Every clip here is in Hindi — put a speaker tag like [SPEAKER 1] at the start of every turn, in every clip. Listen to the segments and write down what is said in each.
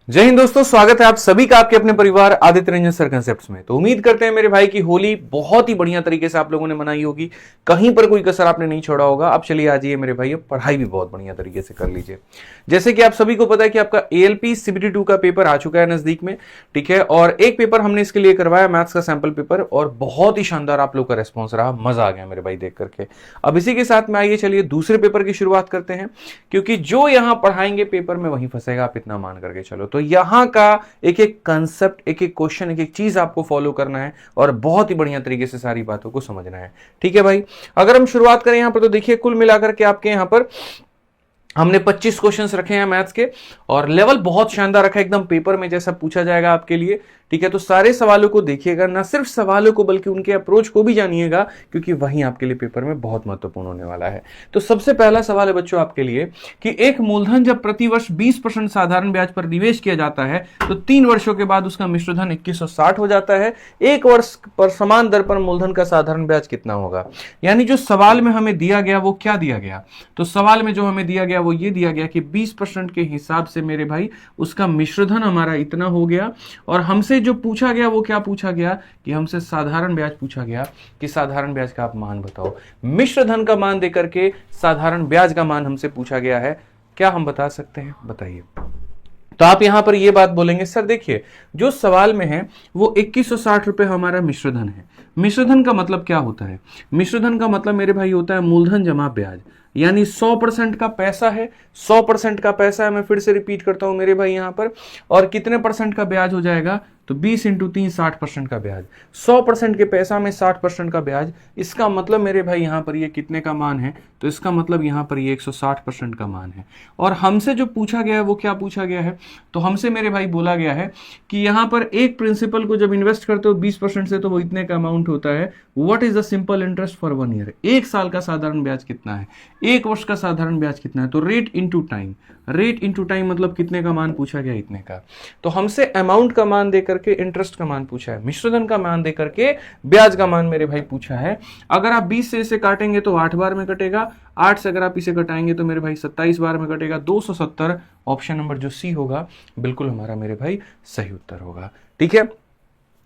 [SPEAKER 1] जय हिंद दोस्तों, स्वागत है आप सभी का आपके अपने परिवार आदित्य रंजन सर कंसेप्ट्स में। तो उम्मीद करते हैं मेरे भाई की होली बहुत ही बढ़िया तरीके से आप लोगों ने मनाई होगी, कहीं पर कोई कसर आपने नहीं छोड़ा होगा। अब चलिए आ जाइए मेरे भाई, अब पढ़ाई भी बहुत बढ़िया तरीके से कर लीजिए। जैसे कि आप सभी को पता है कि आपका ALP CBT 2 का पेपर आ चुका है नजदीक में, ठीक है। और एक पेपर हमने इसके लिए करवाया, मैथ्स का सैंपल पेपर, और बहुत ही शानदार आप लोग का रिस्पॉन्स रहा, मजा आ गया मेरे भाई देख करके। अब इसी के साथ में आइए चलिए दूसरे पेपर की शुरुआत करते हैं, क्योंकि जो यहां पढ़ाएंगे पेपर में वहीं फंसेगा, आप इतना मान करके चलो। तो यहां का एक एक कंसेप्ट, एक एक क्वेश्चन, एक एक चीज आपको फॉलो करना है और बहुत ही बढ़िया तरीके से सारी बातों को समझना है, ठीक है भाई। अगर हम शुरुआत करें यहां पर तो देखिए कुल मिलाकर के आपके यहां पर हमने 25 क्वेश्चंस रखे हैं मैथ्स के, और लेवल बहुत शानदार रखा है, एकदम पेपर में जैसा पूछा जाएगा आपके लिए, ठीक है। तो सारे सवालों को देखिएगा, ना सिर्फ सवालों को बल्कि उनके अप्रोच को भी जानिएगा, क्योंकि वही आपके लिए पेपर में बहुत महत्वपूर्ण होने वाला है। तो सबसे पहला सवाल है बच्चों आपके लिए कि एक मूलधन जब प्रतिवर्ष 20% साधारण ब्याज पर निवेश किया जाता है तो 3 वर्षों के बाद उसका मिश्रधन 2160 हो जाता है। एक वर्ष पर समान दर पर मूलधन का साधारण ब्याज कितना होगा? यानी जो सवाल में हमें दिया गया वो क्या दिया गया, तो सवाल में जो हमें दिया गया वो ये दिया गया कि 20% के हिसाब से मेरे भाई उसका मिश्रधन हमारा इतना हो गया, और हमसे जो पूछा गया वो क्या पूछा गया कि हमसे साधारण ब्याज पूछा गया कि साधारण ब्याज का आप मान बताओ। मिश्रधन का मान देकर के साधारण ब्याज का मान हमसे पूछा गया है, क्या हम बता सकते हैं? बताइए। तो आप यहां पर ये बात बोलेंगे, सर देखिए जो सवाल में है वो 2160 रुपए हमारा मिश्रधन है। मिश्रधन का मतलब क्या होता है? मिश्रधन का मतलब मेरे भाई होता है मूलधन जमा ब्याज, यानी 100% का पैसा है, 100% का पैसा है। मैं फिर से रिपीट करता हूं मेरे भाई यहां पर, और कितने परसेंट का ब्याज हो जाएगा? तो 20 × 3 60% का ब्याज। 100% के पैसा में 60% का ब्याज, इसका मतलब मेरे भाई यहां पर ये कितने का मान है? तो इसका मतलब यहां पर ये 160% का मान है। और हमसे जो पूछा गया है वो क्या पूछा गया है? तो हमसे मेरे भाई बोला गया है कि यहां पर एक प्रिंसिपल को जब इन्वेस्ट करते हो 20% से तो वो इतने का अमाउंट होता है। What is the simple interest for 1 year? एक साल का साधारण ब्याज कितना है? एक वर्ष का साधारण ब्याज कितना है? तो rate into time, rate into time मतलब कितने का मान पूछा गया? इतने का। तो हमसे अमाउंट का मान देकर के इंटरेस्ट का मान पूछा है, मिश्रधन का मान देकर के ब्याज का मान मेरे भाई पूछा है। अगर आप 20 से इसे काटेंगे तो 8 बार में कटेगा, 8 से अगर आप इसे कटाएंगे तो मेरे भाई 27 बार में कटेगा, 270। ऑप्शन नंबर जो सी होगा बिल्कुल हमारा मेरे भाई सही उत्तर होगा, ठीक है।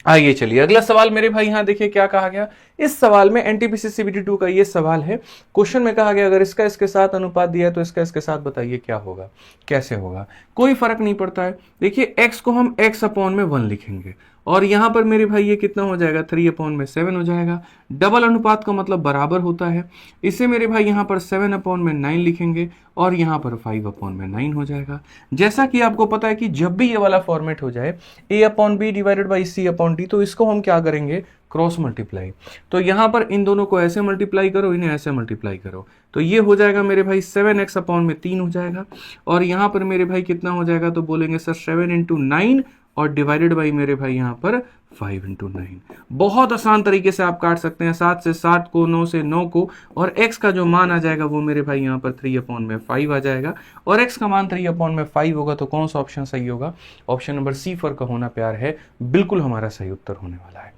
[SPEAKER 1] आइए चलिए अगला सवाल मेरे भाई यहां देखिए क्या कहा गया। इस सवाल में NTPC CBT 2 का ये सवाल है। क्वेश्चन में कहा गया अगर इसका इसके साथ अनुपात दिया है तो इसका इसके साथ बताइए क्या होगा, कैसे होगा। कोई फर्क नहीं पड़ता है। देखिए x को हम x/1 लिखेंगे, और यहां पर मेरे भाई ये कितना हो जाएगा? 3/7 हो जाएगा। डबल अनुपात का मतलब बराबर होता है। इसे मेरे भाई यहां पर 7/9 लिखेंगे, और यहां पर 5/9 हो जाएगा। जैसा कि आपको पता है कि जब भी ये वाला फॉर्मेट हो जाए A/B डिवाइडेड बाई C/D, तो इसको हम क्या करेंगे? Cross multiply. तो यहां पर इन दोनों को ऐसे मल्टीप्लाई करो, इन्हें ऐसे मल्टीप्लाई करो, तो ये हो जाएगा मेरे भाई 7x/3 हो जाएगा। और यहां पर मेरे भाई कितना हो जाएगा? तो बोलेंगे सर 7 × 9 और डिवाइडेड बाई मेरे भाई यहां पर 5 × 9। बहुत आसान तरीके से आप काट सकते हैं, 7 से 7 को, 9 से 9 को, और x का जो मान आ जाएगा वो मेरे भाई यहां पर 3/5 आ जाएगा। और x का मान 3/5 होगा तो कौन सा ऑप्शन सही होगा? ऑप्शन नंबर सी फॉर का होना प्यार है, बिल्कुल हमारा सही उत्तर होने वाला है,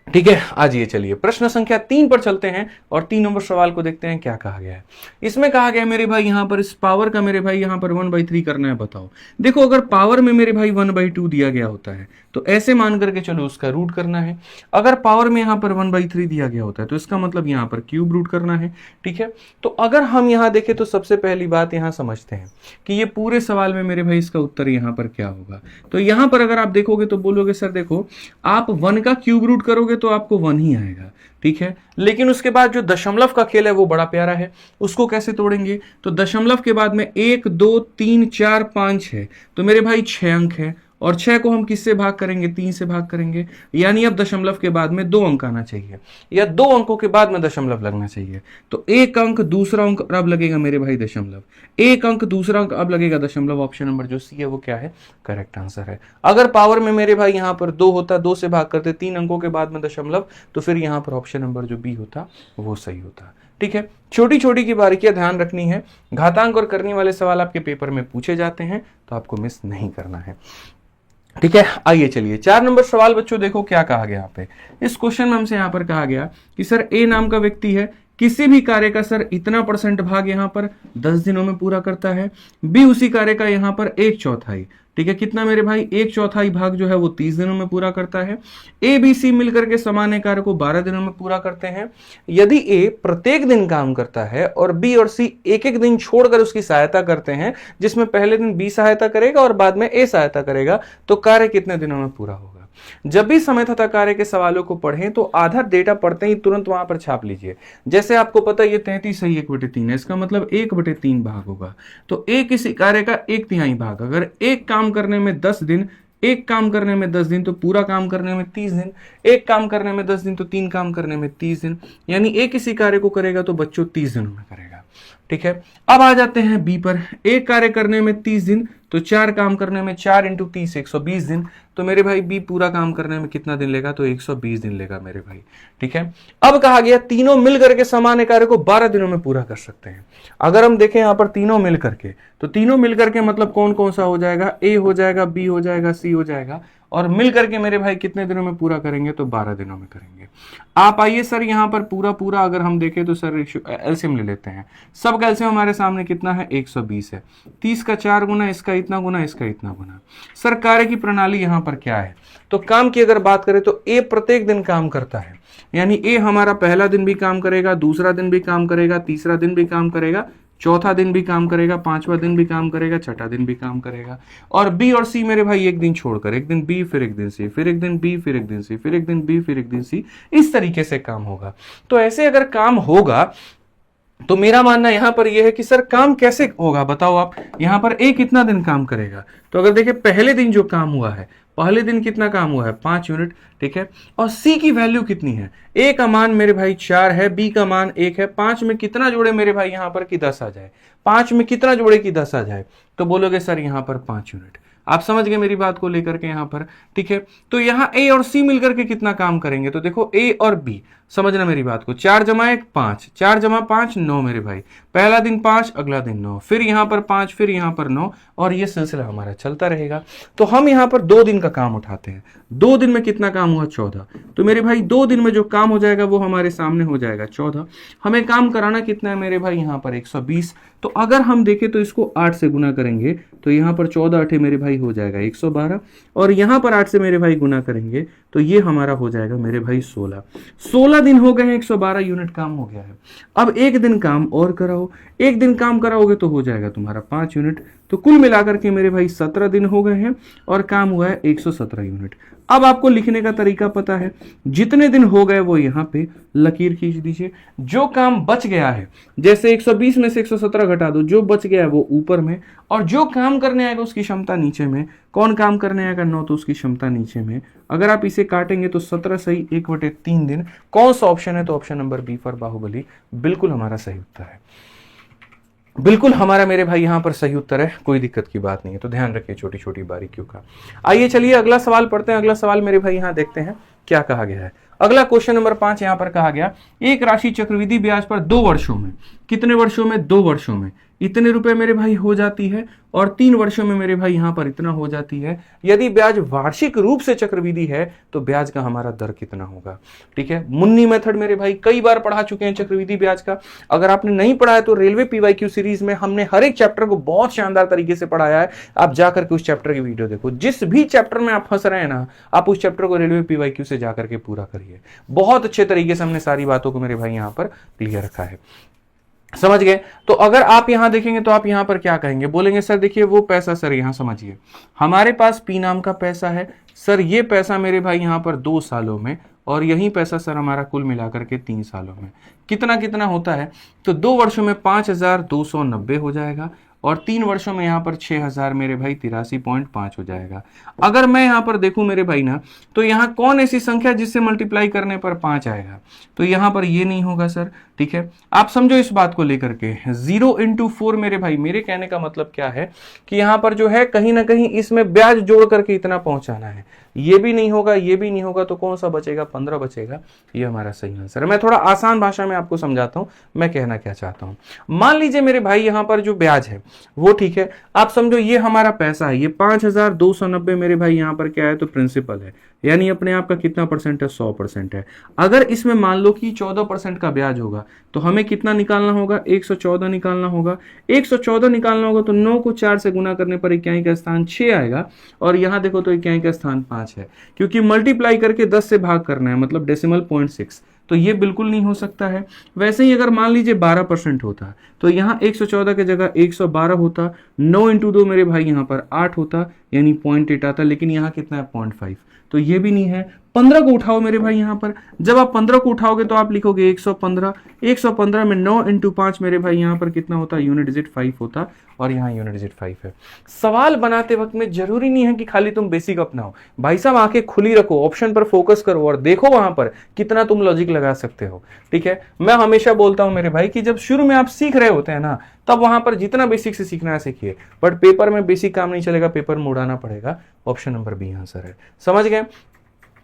[SPEAKER 1] ठीक है। आज ये चलिए प्रश्न संख्या 3 पर चलते हैं और 3 नंबर सवाल को देखते हैं क्या कहा गया है। इसमें कहा गया मेरे भाई यहां पर इस पावर का मेरे भाई यहां पर 1/3 करना है, बताओ। देखो अगर पावर में मेरे भाई 1/2 दिया गया होता है तो ऐसे मान करके चलो उसका रूट करना है। अगर पावर में यहां पर 1/3 दिया गया होता है तो इसका मतलब यहां पर क्यूब रूट करना है, ठीक है। तो अगर हम यहां देखें तो सबसे पहली बात यहां समझते हैं कि ये पूरे सवाल में मेरे भाई इसका उत्तर यहां पर क्या होगा। तो यहां पर अगर आप देखोगे तो बोलोगे सर देखो आप 1 का क्यूब रूट करोगे तो आपको 1 ही आएगा, ठीक है। लेकिन उसके बाद जो दशमलव का खेल है वो बड़ा प्यारा है, उसको कैसे तोड़ेंगे? तो दशमलव के बाद में 1 2 3 4 5 है, तो मेरे भाई 6 अंक है, और 6 को हम किससे भाग करेंगे? 3 से भाग करेंगे। यानी अब दशमलव के बाद में 2 अंक आना चाहिए, या 2 अंकों के बाद में दशमलव लगना चाहिए। तो 1 अंक, दूसरा अंक, अब लगेगा मेरे भाई दशमलव, 1 अंक, दूसरा अंक, अब लगेगा दशमलव। ऑप्शन नंबर जो सी है वो क्या है? करेक्ट आंसर है। अगर पावर में मेरे भाई यहां पर 2 होता, 2 से भाग करते 3 अंकों के बाद में दशमलव, तो फिर यहां पर ऑप्शन नंबर जो बी होता वो सही होता, ठीक है। छोटी छोटी की बारीकियां ध्यान रखनी है, घातांक और करने वाले सवाल आपके पेपर में पूछे जाते हैं तो आपको मिस नहीं करना है, ठीक है। आइए चलिए 4 नंबर सवाल बच्चों देखो क्या कहा गया यहाँ पे। इस क्वेश्चन में हमसे यहाँ पर कहा गया कि सर ए नाम का व्यक्ति है, किसी भी कार्य का सर इतना % भाग यहाँ पर 10 दिनों में पूरा करता है, बी उसी कार्य का यहाँ पर 1/4, ठीक है, कितना मेरे भाई, 1/4 भाग जो है वो 30 दिनों में पूरा करता है। ए बी सी मिलकर के समान कार्य को 12 दिनों में पूरा करते हैं। यदि ए प्रत्येक दिन काम करता है और बी और सी एक एक दिन छोड़कर उसकी सहायता करते हैं, जिसमें पहले दिन बी सहायता करेगा और बाद में ए सहायता करेगा, तो कार्य कितने दिनों में पूरा होगा। जब भी समय तथा कार्य के सवालों को पढ़ें तो आधा डेटा पढ़ते ही तुरंत वहां पर छाप लीजिए। जैसे आपको पता है ये 33 सही 1/3 है, इसका मतलब 1/3 भाग होगा। तो एक किसी कार्य का 1/3 भाग, अगर एक काम करने में 10 दिन, एक काम करने में 10 दिन, तो पूरा काम करने में 30 दिन, एक काम करने में 10 दिन तो 3 काम करने में 30 दिन, यानी एक किसी कार्य को करेगा तो बच्चों 30 दिनों में करेगा। ठीक है, अब आ जाते हैं बी पर। एक कार्य करने में 30 दिन, तो 4 काम करने में 4 × 30 120 दिन। तो मेरे भाई बी पूरा काम करने में कितना दिन लेगा, तो 120 दिन लेगा मेरे भाई। ठीक है, अब कहा गया तीनों मिलकर के समान कार्य को 12 दिनों में पूरा कर सकते हैं। अगर हम देखें यहां पर तीनों मिलकर के, तो तीनों मिलकर के मतलब कौन कौन सा हो जाएगा, ए हो जाएगा, बी हो जाएगा, सी हो जाएगा, और मिलकर के मेरे भाई कितने दिनों में पूरा करेंगे, तो 12 दिनों में करेंगे। आप आइए सर यहां पर पूरा पूरा अगर हम देखें तो सर एलसीएम ले लेते हैं। सब का एलसीएम हमारे सामने कितना है, 120 है। 30 का 4 गुना, इसका इतना गुना, इसका इतना गुना। सर कार्य की प्रणाली यहां पर क्या है, तो काम की अगर बात करें तो ए प्रत्येक दिन काम करता है, यानी ए हमारा पहला दिन भी काम करेगा, दूसरा दिन भी काम करेगा, तीसरा दिन भी काम करेगा, चौथा दिन भी काम करेगा, पांचवा दिन भी काम करेगा, छठा दिन भी काम करेगा। और बी और सी मेरे भाई एक दिन छोड़कर, एक दिन बी फिर एक दिन सी, फिर एक दिन बी फिर एक दिन सी, फिर एक दिन बी फिर एक दिन सी, इस तरीके से काम होगा। तो ऐसे अगर काम होगा तो मेरा मानना यहां पर यह है कि सर काम कैसे होगा, बताओ आप। यहां पर ए कितना दिन काम करेगा, तो अगर देखें पहले दिन जो काम हुआ है, पहले दिन कितना काम हुआ है, 5 यूनिट। ठीक है, और सी की वैल्यू कितनी है, ए का मान मेरे भाई 4 है, बी का मान 1 है। 5 में कितना जोड़े मेरे भाई यहां पर कि 10 आ जाए, 5 में कितना जोड़े कि 10 आ जाए, तो बोलोगे सर यहां पर 5 यूनिट। आप समझ गए मेरी बात को लेकर के यहां पर। ठीक है, तो यहां ए और सी मिलकर के कितना काम करेंगे, तो देखो ए और बी, समझना मेरी बात को, 4 × 1 5, 4 × 5 9 मेरे भाई। पहला दिन 5, अगला दिन 9, फिर यहां पर 5, फिर यहां पर 9, और ये सिलसिला हमारा चलता रहेगा। तो हम यहां पर 2 दिन का काम उठाते हैं। 2 दिन में कितना काम हुआ, 14। तो मेरे भाई 2 दिन में जो काम हो जाएगा वो हमारे सामने हो जाएगा 14। हमें काम कराना कितना है मेरे भाई, यहां पर 120। तो अगर हम देखें तो इसको 8 से गुना करेंगे, तो यहां पर 14 8 मेरे भाई हो जाएगा 112, और यहां पर 8 से मेरे भाई गुना करेंगे तो ये हमारा हो जाएगा मेरे भाई 16 दिन हो गए हैं, 112 यूनिट काम हो गया है। अब एक दिन काम और कराओ, एक दिन काम कराओगे तो हो जाएगा तुम्हारा 5 यूनिट। तो कुल मिलाकर के मेरे भाई 17 दिन हो गए हैं और काम हुआ है 117 यूनिट। अब आपको लिखने का तरीका पता है, जितने दिन हो गए वो यहां पे लकीर खींच दीजिए। जो काम बच गया है, जैसे 120 में से 117 घटा दो, जो बच गया है वो ऊपर में, और जो काम करने आएगा उसकी क्षमता नीचे में। कौन काम करने आएगा, 9, तो उसकी क्षमता नीचे में। अगर आप इसे काटेंगे तो 17 सही 1/3 दिन। कौन सा ऑप्शन है, तो option number B for Baahubali बिल्कुल हमारा सही उत्तर है। बिल्कुल हमारा मेरे भाई यहां पर सही उत्तर है, कोई दिक्कत की बात नहीं है। तो ध्यान रखिए छोटी छोटी बारीकियों का। आइए चलिए अगला सवाल पढ़ते हैं। अगला सवाल मेरे भाई यहां देखते हैं क्या कहा गया है। अगला क्वेश्चन नंबर 5 यहां पर कहा गया, एक राशि चक्रवृद्धि ब्याज पर 2 वर्षों में, कितने वर्षों में, 2 वर्षों में इतने रुपए मेरे भाई हो जाती है, और 3 वर्षों में मेरे भाई यहां पर इतना हो जाती है। यदि ब्याज वार्षिक रूप से चक्रवृद्धि है तो ब्याज का हमारा दर कितना होगा। ठीक है, मुन्नी मेथड मेरे भाई कई बार पढ़ा चुके हैं चक्रवृद्धि ब्याज का। अगर आपने नहीं पढ़ा है तो रेलवे पीवाईक्यू सीरीज में हमने हर एक चैप्टर को बहुत शानदार तरीके से पढ़ाया है। आप जाकर के उस चैप्टर की वीडियो देखो। जिस भी चैप्टर में आप फंस रहे हैं ना, आप उस चैप्टर को रेलवे पीवाईक्यू से जाकर के पूरा करिए। बहुत अच्छे तरीके से हमने सारी बातों को मेरे भाई यहां पर क्लियर रखा है, समझ गए। तो अगर आप यहां देखेंगे तो आप यहां पर क्या कहेंगे, बोलेंगे सर देखिए वो पैसा, सर यहां समझिए हमारे पास पी नाम का पैसा है सर, ये पैसा मेरे भाई यहां पर 2 सालों में, और यही पैसा सर हमारा कुल मिलाकर के 3 सालों में कितना कितना होता है, तो 2 वर्षों में 5290 हो जाएगा, और 3 वर्षों में यहां पर 6000 मेरे भाई 83.5 हो जाएगा। अगर मैं यहां पर देखूं मेरे भाई ना, तो यहां कौन ऐसी संख्या जिससे मल्टीप्लाई करने पर 5 आएगा, तो यहां पर ये नहीं होगा सर। ठीक है, आप समझो इस बात को लेकर के 0 × 4 मेरे भाई, मेरे कहने का मतलब क्या है कि यहां पर जो है कहीं ना कहीं इसमें ब्याज जोड़ करके इतना पहुंचाना है। ये भी नहीं होगा, ये भी नहीं होगा, तो कौन सा बचेगा, 15 बचेगा। ये हमारा सही आंसर है। मैं थोड़ा आसान भाषा में आपको समझाता हूं मैं कहना क्या चाहता हूं। मान लीजिए मेरे भाई यहां पर जो ब्याज है वो, ठीक है, आप समझो ये हमारा पैसा है, ये 5290 मेरे भाई यहां पर क्या है, तो प्रिंसिपल है, यानी अपने आप का कितना परसेंट है, 100% है। अगर इसमें मान लो कि 14% का ब्याज होगा, तो हमें कितना निकालना होगा, 114 निकालना होगा। 114 निकालना होगा तो 9 को 4 से गुना करने पर इक्याई का स्थान 6 आएगा, और यहां देखो तो इक्याई का स्थान 5 है, क्योंकि मल्टीप्लाई करके 10 से भाग करना है, मतलब डेसिमल पॉइंट 6, तो ये बिल्कुल नहीं हो सकता है। वैसे ही अगर मान लीजिए 12% होता तो यहाँ 114 की जगह 112 होता, 9 इंटू 2 मेरे भाई यहाँ पर 8 होता, यानी 0.8 आता, लेकिन यहाँ कितना है 0.5, तो ये भी नहीं है। 15 को उठाओ मेरे भाई यहाँ पर, जब आप 15 को उठाओगे तो आप लिखोगे 115, 115 में 9 इंटू 5 मेरे भाई यहाँ पर कितना होता, यूनिट डिजिट 5 होता, और यहाँ यूनिट डिजिट 5 है। सवाल बनाते वक्त में जरूरी नहीं है कि खाली तुम बेसिक अपनाओ, भाई साहब आंखें खुली रखो, ऑप्शन पर फोकस करो और देखो वहां पर कितना तुम लॉजिक लगा सकते हो। ठीक है, मैं हमेशा बोलता हूं मेरे भाई कि जब शुरू में आप सीख रहे होते हैं ना, तब वहां पर जितना बेसिक से सीखना है सीखिए, बट पेपर में बेसिक काम नहीं चलेगा, पेपर में उड़ाना पड़ेगा। ऑप्शन नंबर बी आंसर है, समझ गए।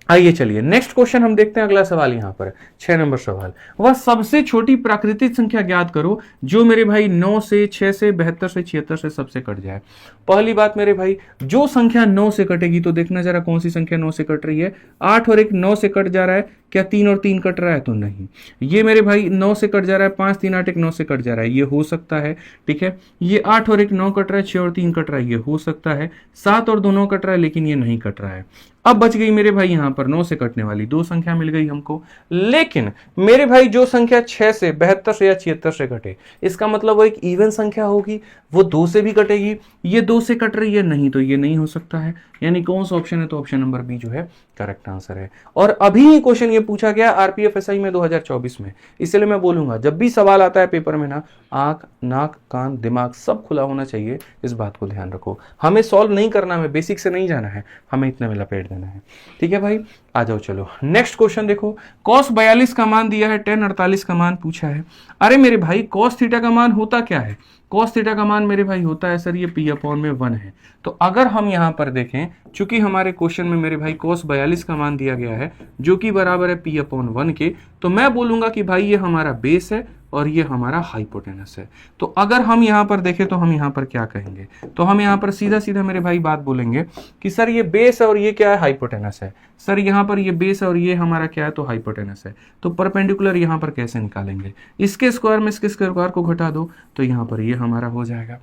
[SPEAKER 1] आइए चलिए नेक्स्ट क्वेश्चन हम देखते हैं। अगला सवाल यहां पर 6 नंबर सवाल, वह सबसे छोटी प्राकृतिक संख्या ज्ञात करो जो मेरे भाई 9 से 6 से 72 से 76 से सबसे कट जाए। पहली बात मेरे भाई, जो संख्या 9 से कटेगी, तो देखना जरा कौन सी संख्या 9 से कट रही है। 8 और 1 9 से कट जा रहा है, क्या 3 और 3 कट रहा है, तो नहीं। ये मेरे भाई 9 से कट जा रहा है, 5 3 8 1 9 से कट जा रहा है, ये हो सकता है। ठीक है, ये 8 और 1 9 कट रहा है, 6 और 3 कट रहा है, ये हो सकता है। 7 और 2 9 कट रहा है, लेकिन ये नहीं कट रहा है। अब बच गई मेरे भाई यहां पर 9 से कटने वाली 2 संख्या मिल गई हमको, लेकिन मेरे भाई जो संख्या 6 से 72 से या 76 से कटे, इसका मतलब वो एक इवन संख्या होगी, वो 2 से भी कटेगी। ये 2 से कट रही है, नहीं, तो ये नहीं हो सकता है। यानी कौन सा ऑप्शन है, तो ऑप्शन नंबर बी जो है करेक्ट आंसर है। और अभी क्वेश्चन ये पूछा गया आरपीएफ एसआई में 2024 में, इसलिए मैं बोलूंगा जब भी सवाल आता है पेपर में ना, आंख नाक कान दिमाग सब खुला होना चाहिए, इस बात को ध्यान रखो। हमें सॉल्व नहीं करना, हमें बेसिक से नहीं जाना है, हमें इतने में लपेट देना है। ठीक है भाई, आ जाओ चलो नेक्स्ट क्वेश्चन देखो। cos 42 का मान दिया है, tan 48 का मान पूछा है। अरे मेरे भाई cos थीटा का मान होता क्या है, cos थीटा का मान मेरे भाई होता है सर ये p/1 है। तो अगर हम यहां पर देखें, चूंकि हमारे क्वेश्चन में मेरे भाई cos 42 का मान दिया गया है जो कि बराबर है p/1 के, तो मैं बोलूंगा कि भाई ये हमारा बेस है और ये हमारा हाइपोटेनस है। तो अगर हम यहां पर देखें तो हम यहां पर क्या कहेंगे, तो हम यहां पर सीधा सीधा मेरे भाई बात बोलेंगे कि सर ये बेस है और ये क्या है, हाइपोटेनस है। सर यहां पर ये बेस है और ये हमारा क्या है, तो हाइपोटेनस है। तो परपेंडिकुलर यहां पर कैसे निकालेंगे, इसके स्क्वायर में इसके स्क्वायर को घटा दो, तो यहां पर ये हमारा हो जाएगा।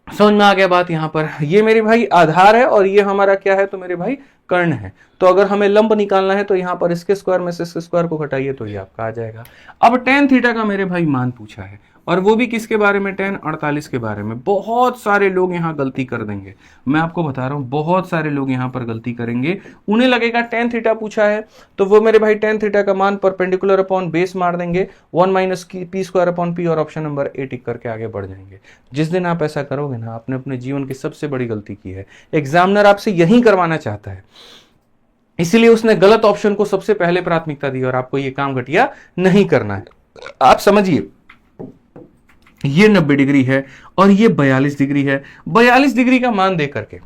[SPEAKER 1] समझ में आ गया बात। यहां पर ये मेरे भाई आधार है और ये हमारा क्या है, तो मेरे भाई कर्ण है। तो अगर हमें लंब निकालना है तो यहां पर इसके स्क्वायर में से इसके स्क्वायर को घटाइए, तो ये आपका आ जाएगा। अब tan थीटा का मेरे भाई मान पूछा है, और वो भी किसके बारे में, tan 48 के बारे में। बहुत सारे लोग यहां गलती कर देंगे, मैं आपको बता रहा हूं, बहुत सारे लोग यहां पर गलती करेंगे। उन्हें लगेगा tan थीटा पूछा है तो वो मेरे भाई tan थीटा का मान परपेंडिकुलर अपॉन बेस मार देंगे, 1 माइनस p² अपॉन p, और ऑप्शन नंबर ए टिक करके आगे बढ़ जाएंगे। जिस दिन आप ऐसा करोगे ना, आपने अपने जीवन की सबसे बड़ी गलती की है। एग्जामिनर आपसे यही करवाना चाहता है, इसीलिए उसने गलत ऑप्शन को सबसे पहले प्राथमिकता दी, और आपको यह काम घटिया नहीं करना है। आप समझिए, ये 90 डिग्री है और ये 42 डिग्री है। 42 डिग्री का मान देकर के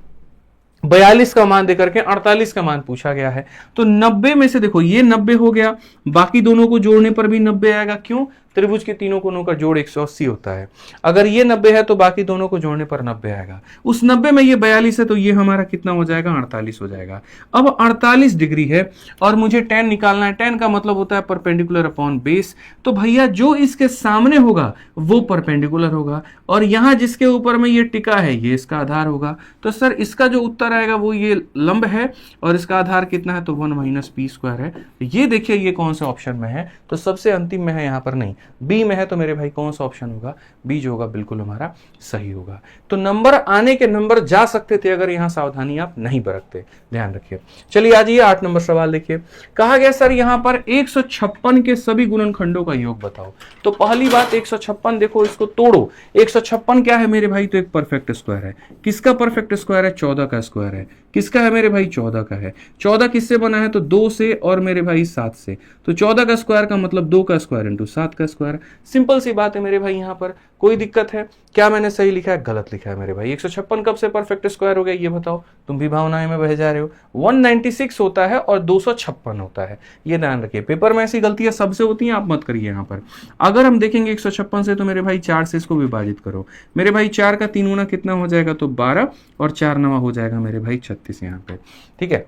[SPEAKER 1] 42 का मान देकर के 48 का मान पूछा गया है। तो 90 में से देखो ये 90 हो गया, बाकी दोनों को जोड़ने पर भी 90 आएगा। क्यों, त्रिभुज के तीनों कोनों का जोड़ 180 होता है। अगर ये 90 है तो बाकी दोनों को जोड़ने पर 90 आएगा। उस 90 में ये 42 है तो ये हमारा कितना हो जाएगा, 48 हो जाएगा। अब 48 डिग्री है और मुझे tan निकालना है। tan का मतलब होता है परपेंडिकुलर अपॉन बेस। तो भैया जो इसके सामने होगा वो परपेंडिकुलर होगा, और यहां जिसके ऊपर में ये टिका है ये इसका आधार होगा। तो सर इसका जो उत्तर आएगा वो ये लंब है, और इसका आधार कितना है, तो 1 माइनस p² है। ये देखिए ये कौन सा ऑप्शन में है, तो सबसे अंतिम में है, यहां पर नहीं, बी में है। तो मेरे भाई कौन सा ऑप्शन होगा, बी जो होगा बिल्कुल हमारा सही होगा। तो नंबर आने के नंबर जा सकते थे अगर यहां सावधानी आप नहीं बरतते, ध्यान रखिए। चलिए आ जाइए 8 नंबर सवाल देखिए। कहा गया सर यहां पर 156 के सभी गुणनखंडों का योग बताओ। तो पहली बात 156, देखो इसको तोड़ो। 156 क्या है मेरे भाई, तो एक परफेक्ट स्क्वायर है। किसका परफेक्ट स्क्वायर है, 14 का स्क्वायर है। किसका है मेरे भाई, 14 का है। 14 किससे बना है, तो 2 से और मेरे भाई 7 से। तो 14 का स्क्वायर का मतलब 2 का स्क्वायर इंटू 7 का स्क्वायर। सिंपल सी बात है मेरे भाई। यहां पर कोई दिक्कत है क्या, मैंने सही लिखा है, गलत लिखा है मेरे भाई। 156 कब से परफेक्ट स्क्वायर हो गया ये बताओ, तुम भी भावनाएं में बह जा रहे हो। 196 होता है और 256 होता है, ये ध्यान रखिए। पेपर में ऐसी गलतियां सबसे होती हैं, आप मत करिए। यहां पर अगर हम देखेंगे 156 से, तो मेरे भाई 4 से इसको विभाजित करो। मेरे भाई 4 का 3 गुना कितना हो जाएगा, तो 12, और 4 9 हो जाएगा मेरे भाई 36 यहाँ पे। ठीक है,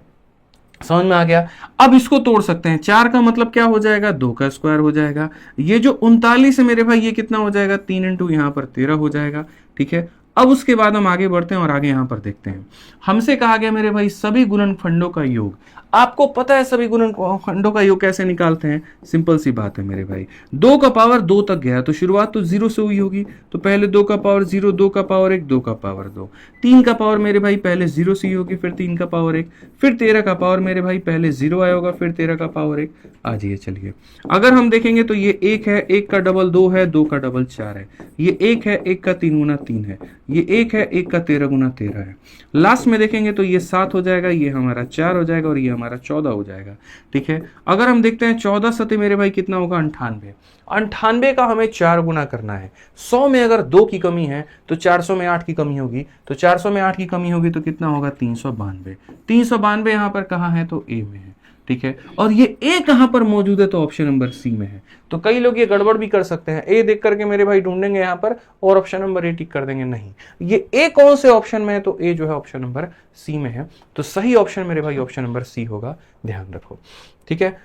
[SPEAKER 1] समझ में आ गया। अब इसको तोड़ सकते हैं, 4 का मतलब क्या हो जाएगा, 2 का स्क्वायर हो जाएगा। ये जो 39 है मेरे भाई ये कितना हो जाएगा, 3 इंटू यहाँ पर 13 हो जाएगा। ठीक है, अब उसके बाद हम आगे बढ़ते हैं और आगे यहां पर देखते हैं। हमसे कहा गया मेरे भाई सभी गुणनखंडों का योग। आपको पता है सभी गुणनखंडों का योग कैसे निकालते हैं, सिंपल सी बात है मेरे भाई। 2 का पावर 2 तक गया तो शुरुआत तो 0 से हुई होगी, तो पहले 2 का पावर 0, 2 का पावर 1, 2 का पावर 2, 3 का पावर मेरे भाई पहले 0 से ही होगी, फिर 3 का पावर 1, फिर 13 का पावर मेरे भाई पहले 0 आया होगा, फिर 13 का पावर 1। आ जाइए चलिए, अगर हम देखेंगे तो ये 1 है, 1 का डबल 2 है, 2 का डबल 4 है, ये 1 है, 1 का 3 गुना 3 है, ये 1 है, 1 का 13 गुना 13 है। लास्ट में देखेंगे तो ये 7 हो जाएगा, ये हमारा 4 हो जाएगा और ये हमारा 14 हो जाएगा। ठीक है, अगर हम देखते हैं 14 सते मेरे भाई कितना होगा, 98। 98 का हमें 4 गुना करना है। 100 में अगर 2 की कमी है तो 400 में 8 की कमी होगी, तो 400 में 8 की कमी होगी तो कितना होगा, 392। 392 यहां पर कहां है, तो ए में है। ठीक है, और ये ए कहां पर मौजूद है, तो ऑप्शन नंबर सी में है। तो कई लोग ये गड़बड़ भी कर सकते हैं, ए देख करके मेरे भाई ढूंढेंगे यहां पर और ऑप्शन नंबर ए टिक कर देंगे, नहीं, ये ए कौन से ऑप्शन में है, तो ए जो है ऑप्शन नंबर सी में है। तो सही ऑप्शन मेरे भाई ऑप्शन नंबर सी होगा, ध्यान रखो। ठीक है,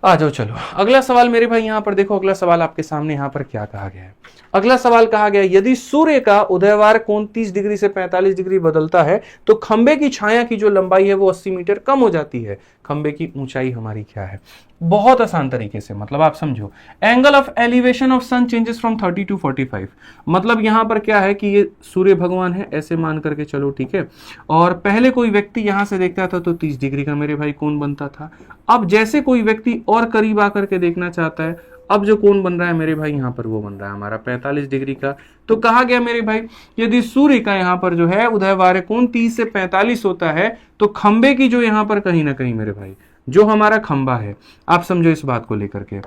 [SPEAKER 1] आ जाओ चलो अगला सवाल मेरे भाई। यहां पर देखो अगला सवाल आपके सामने यहां पर क्या कहा गया है। अगला सवाल कहा गया यदि सूर्य का उदयवार कोण 30 डिग्री से 45 डिग्री बदलता है तो खंबे की छाया की जो लंबाई है वो 80 मीटर कम हो जाती है, खंबे की ऊंचाई हमारी क्या है। बहुत आसान तरीके से, मतलब आप समझो, angle of elevation of sun changes from 30 to 45। मतलब यहां पर क्या है कि ये सूर्य भगवान है ऐसे मान करके चलो, ठीक है, और पहले कोई व्यक्ति यहां से देखता था तो 30 डिग्री का मेरे भाई कोण बनता था। अब जैसे कोई व्यक्ति और करीब आकर के देखना चाहता है, अब जो कोण बन रहा है मेरे भाई यहां पर वो बन रहा है हमारा 45 डिग्री का। तो कहा गया मेरे भाई यदि सूर्य का यहां पर जो है उदयवार कोण 30 से 45 होता है तो खंबे की जो यहां पर कहीं ना कहीं मेरे भाई जो हमारा खंबा है, आप समझो इस बात को लेकर के,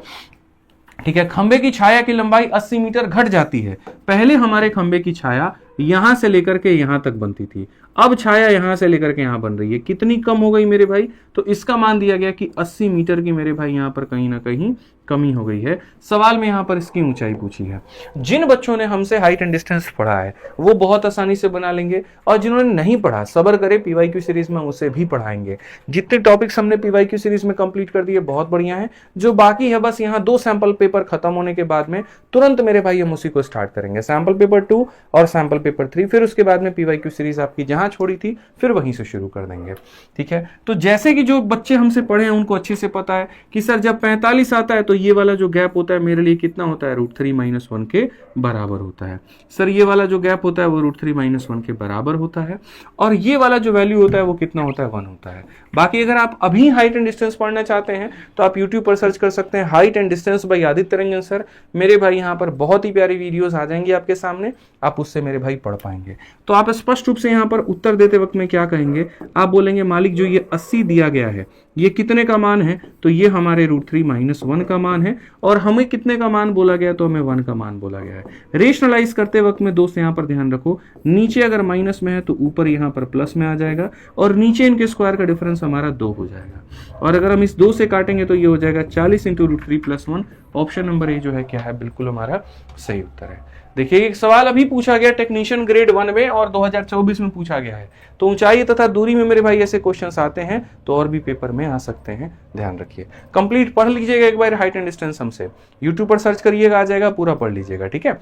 [SPEAKER 1] ठीक है, खंबे की छाया की लंबाई 80 मीटर घट जाती है। पहले हमारे खंबे की छाया यहां से लेकर के यहां तक बनती थी, अब छाया यहां से लेकर के यहां बन रही है, कितनी कम हो गई मेरे भाई, तो इसका मान दिया गया कि 80 मीटर की मेरे भाई यहां पर कहीं ना कहीं कमी हो गई है। सवाल में यहां पर इसकी ऊंचाई पूछी है। जिन बच्चों ने हमसे हाइट एंड डिस्टेंस पढ़ा है वो बहुत आसानी से बना लेंगे, और जिन्होंने नहीं पढ़ा सब्र करे, पीवाईक्यू सीरीज में उसे भी पढ़ाएंगे। जितने टॉपिक्स हमने पीवाईक्यू सीरीज में कंप्लीट कर दिए बहुत बढ़िया है, जो बाकी है बस यहाँ 2 सैंपल पेपर खत्म होने के बाद में तुरंत मेरे भाई हम उसी को स्टार्ट करेंगे, सैंपल पेपर 2 और सैंपल पेपर 3, फिर उसके बाद में पीवाईक्यू सीरीज आपकी जहां छोड़ी थी फिर वहीं से शुरू कर देंगे। ठीक है, तो जैसे कि जो बच्चे हमसे पढ़े हैं उनको अच्छे से पता है कि सर जब 45 आता है तो ये वाला जो गैप होता है मेरे लिए कितना होता है, √3 - 1 के बराबर होता है। सर ये वाला जो गैप होता है वो √3 - 1 के बराबर होता है, और ये वाला जो वैल्यू होता है वो कितना होता है, 1 होता है। बाकी अगर आप अभी हाइट एंड डिस्टेंस पढ़ना चाहते हैं तो आप यूट्यूब पर सर्च कर सकते हैं height and distance by Aditya Ranjan sir. मेरे भाई यहाँ पर बहुत ही प्यारी वीडियोस आ जाएंगी आपके सामने, आप उससे मेरे भाई पढ़ पाएंगे। तो आप स्पष्ट रूप से यहाँ पर उत्तर देते वक्त में क्या कहेंगे, आप बोलेंगे मालिक जो ये 80 दिया गया है ये कितने का मान है, तो ये हमारे √3 - 1 का मान है, और हमें कितने का मान बोला गया, तो हमें 1 का मान बोला गया है। रेशनलाइज करते वक्त में दोस्त यहाँ पर ध्यान रखो, नीचे अगर माइनस में है तो ऊपर यहाँ पर प्लस में आ जाएगा, और नीचे इनके स्क्वायर का डिफरेंस हमारा 2 हो जाएगा, और अगर हम इस 2 से काटेंगे तो ये हो जाएगा 40 × √3 + 1। ऑप्शन नंबर ए जो है क्या है, बिल्कुल हमारा सही उत्तर है। देखिए एक सवाल अभी पूछा गया टेक्नीशियन ग्रेड 1 में और 2024 में पूछा गया है, तो ऊंचाई तथा दूरी में मेरे भाई ऐसे क्वेश्चंस आते हैं तो और भी पेपर में आ सकते हैं, ध्यान रखिए। कंप्लीट पढ़ लीजिएगा एक बार हाइट एंड डिस्टेंस हमसे, यूट्यूब पर सर्च करिएगा आ जाएगा, पूरा पढ़ लीजिएगा। ठीक है,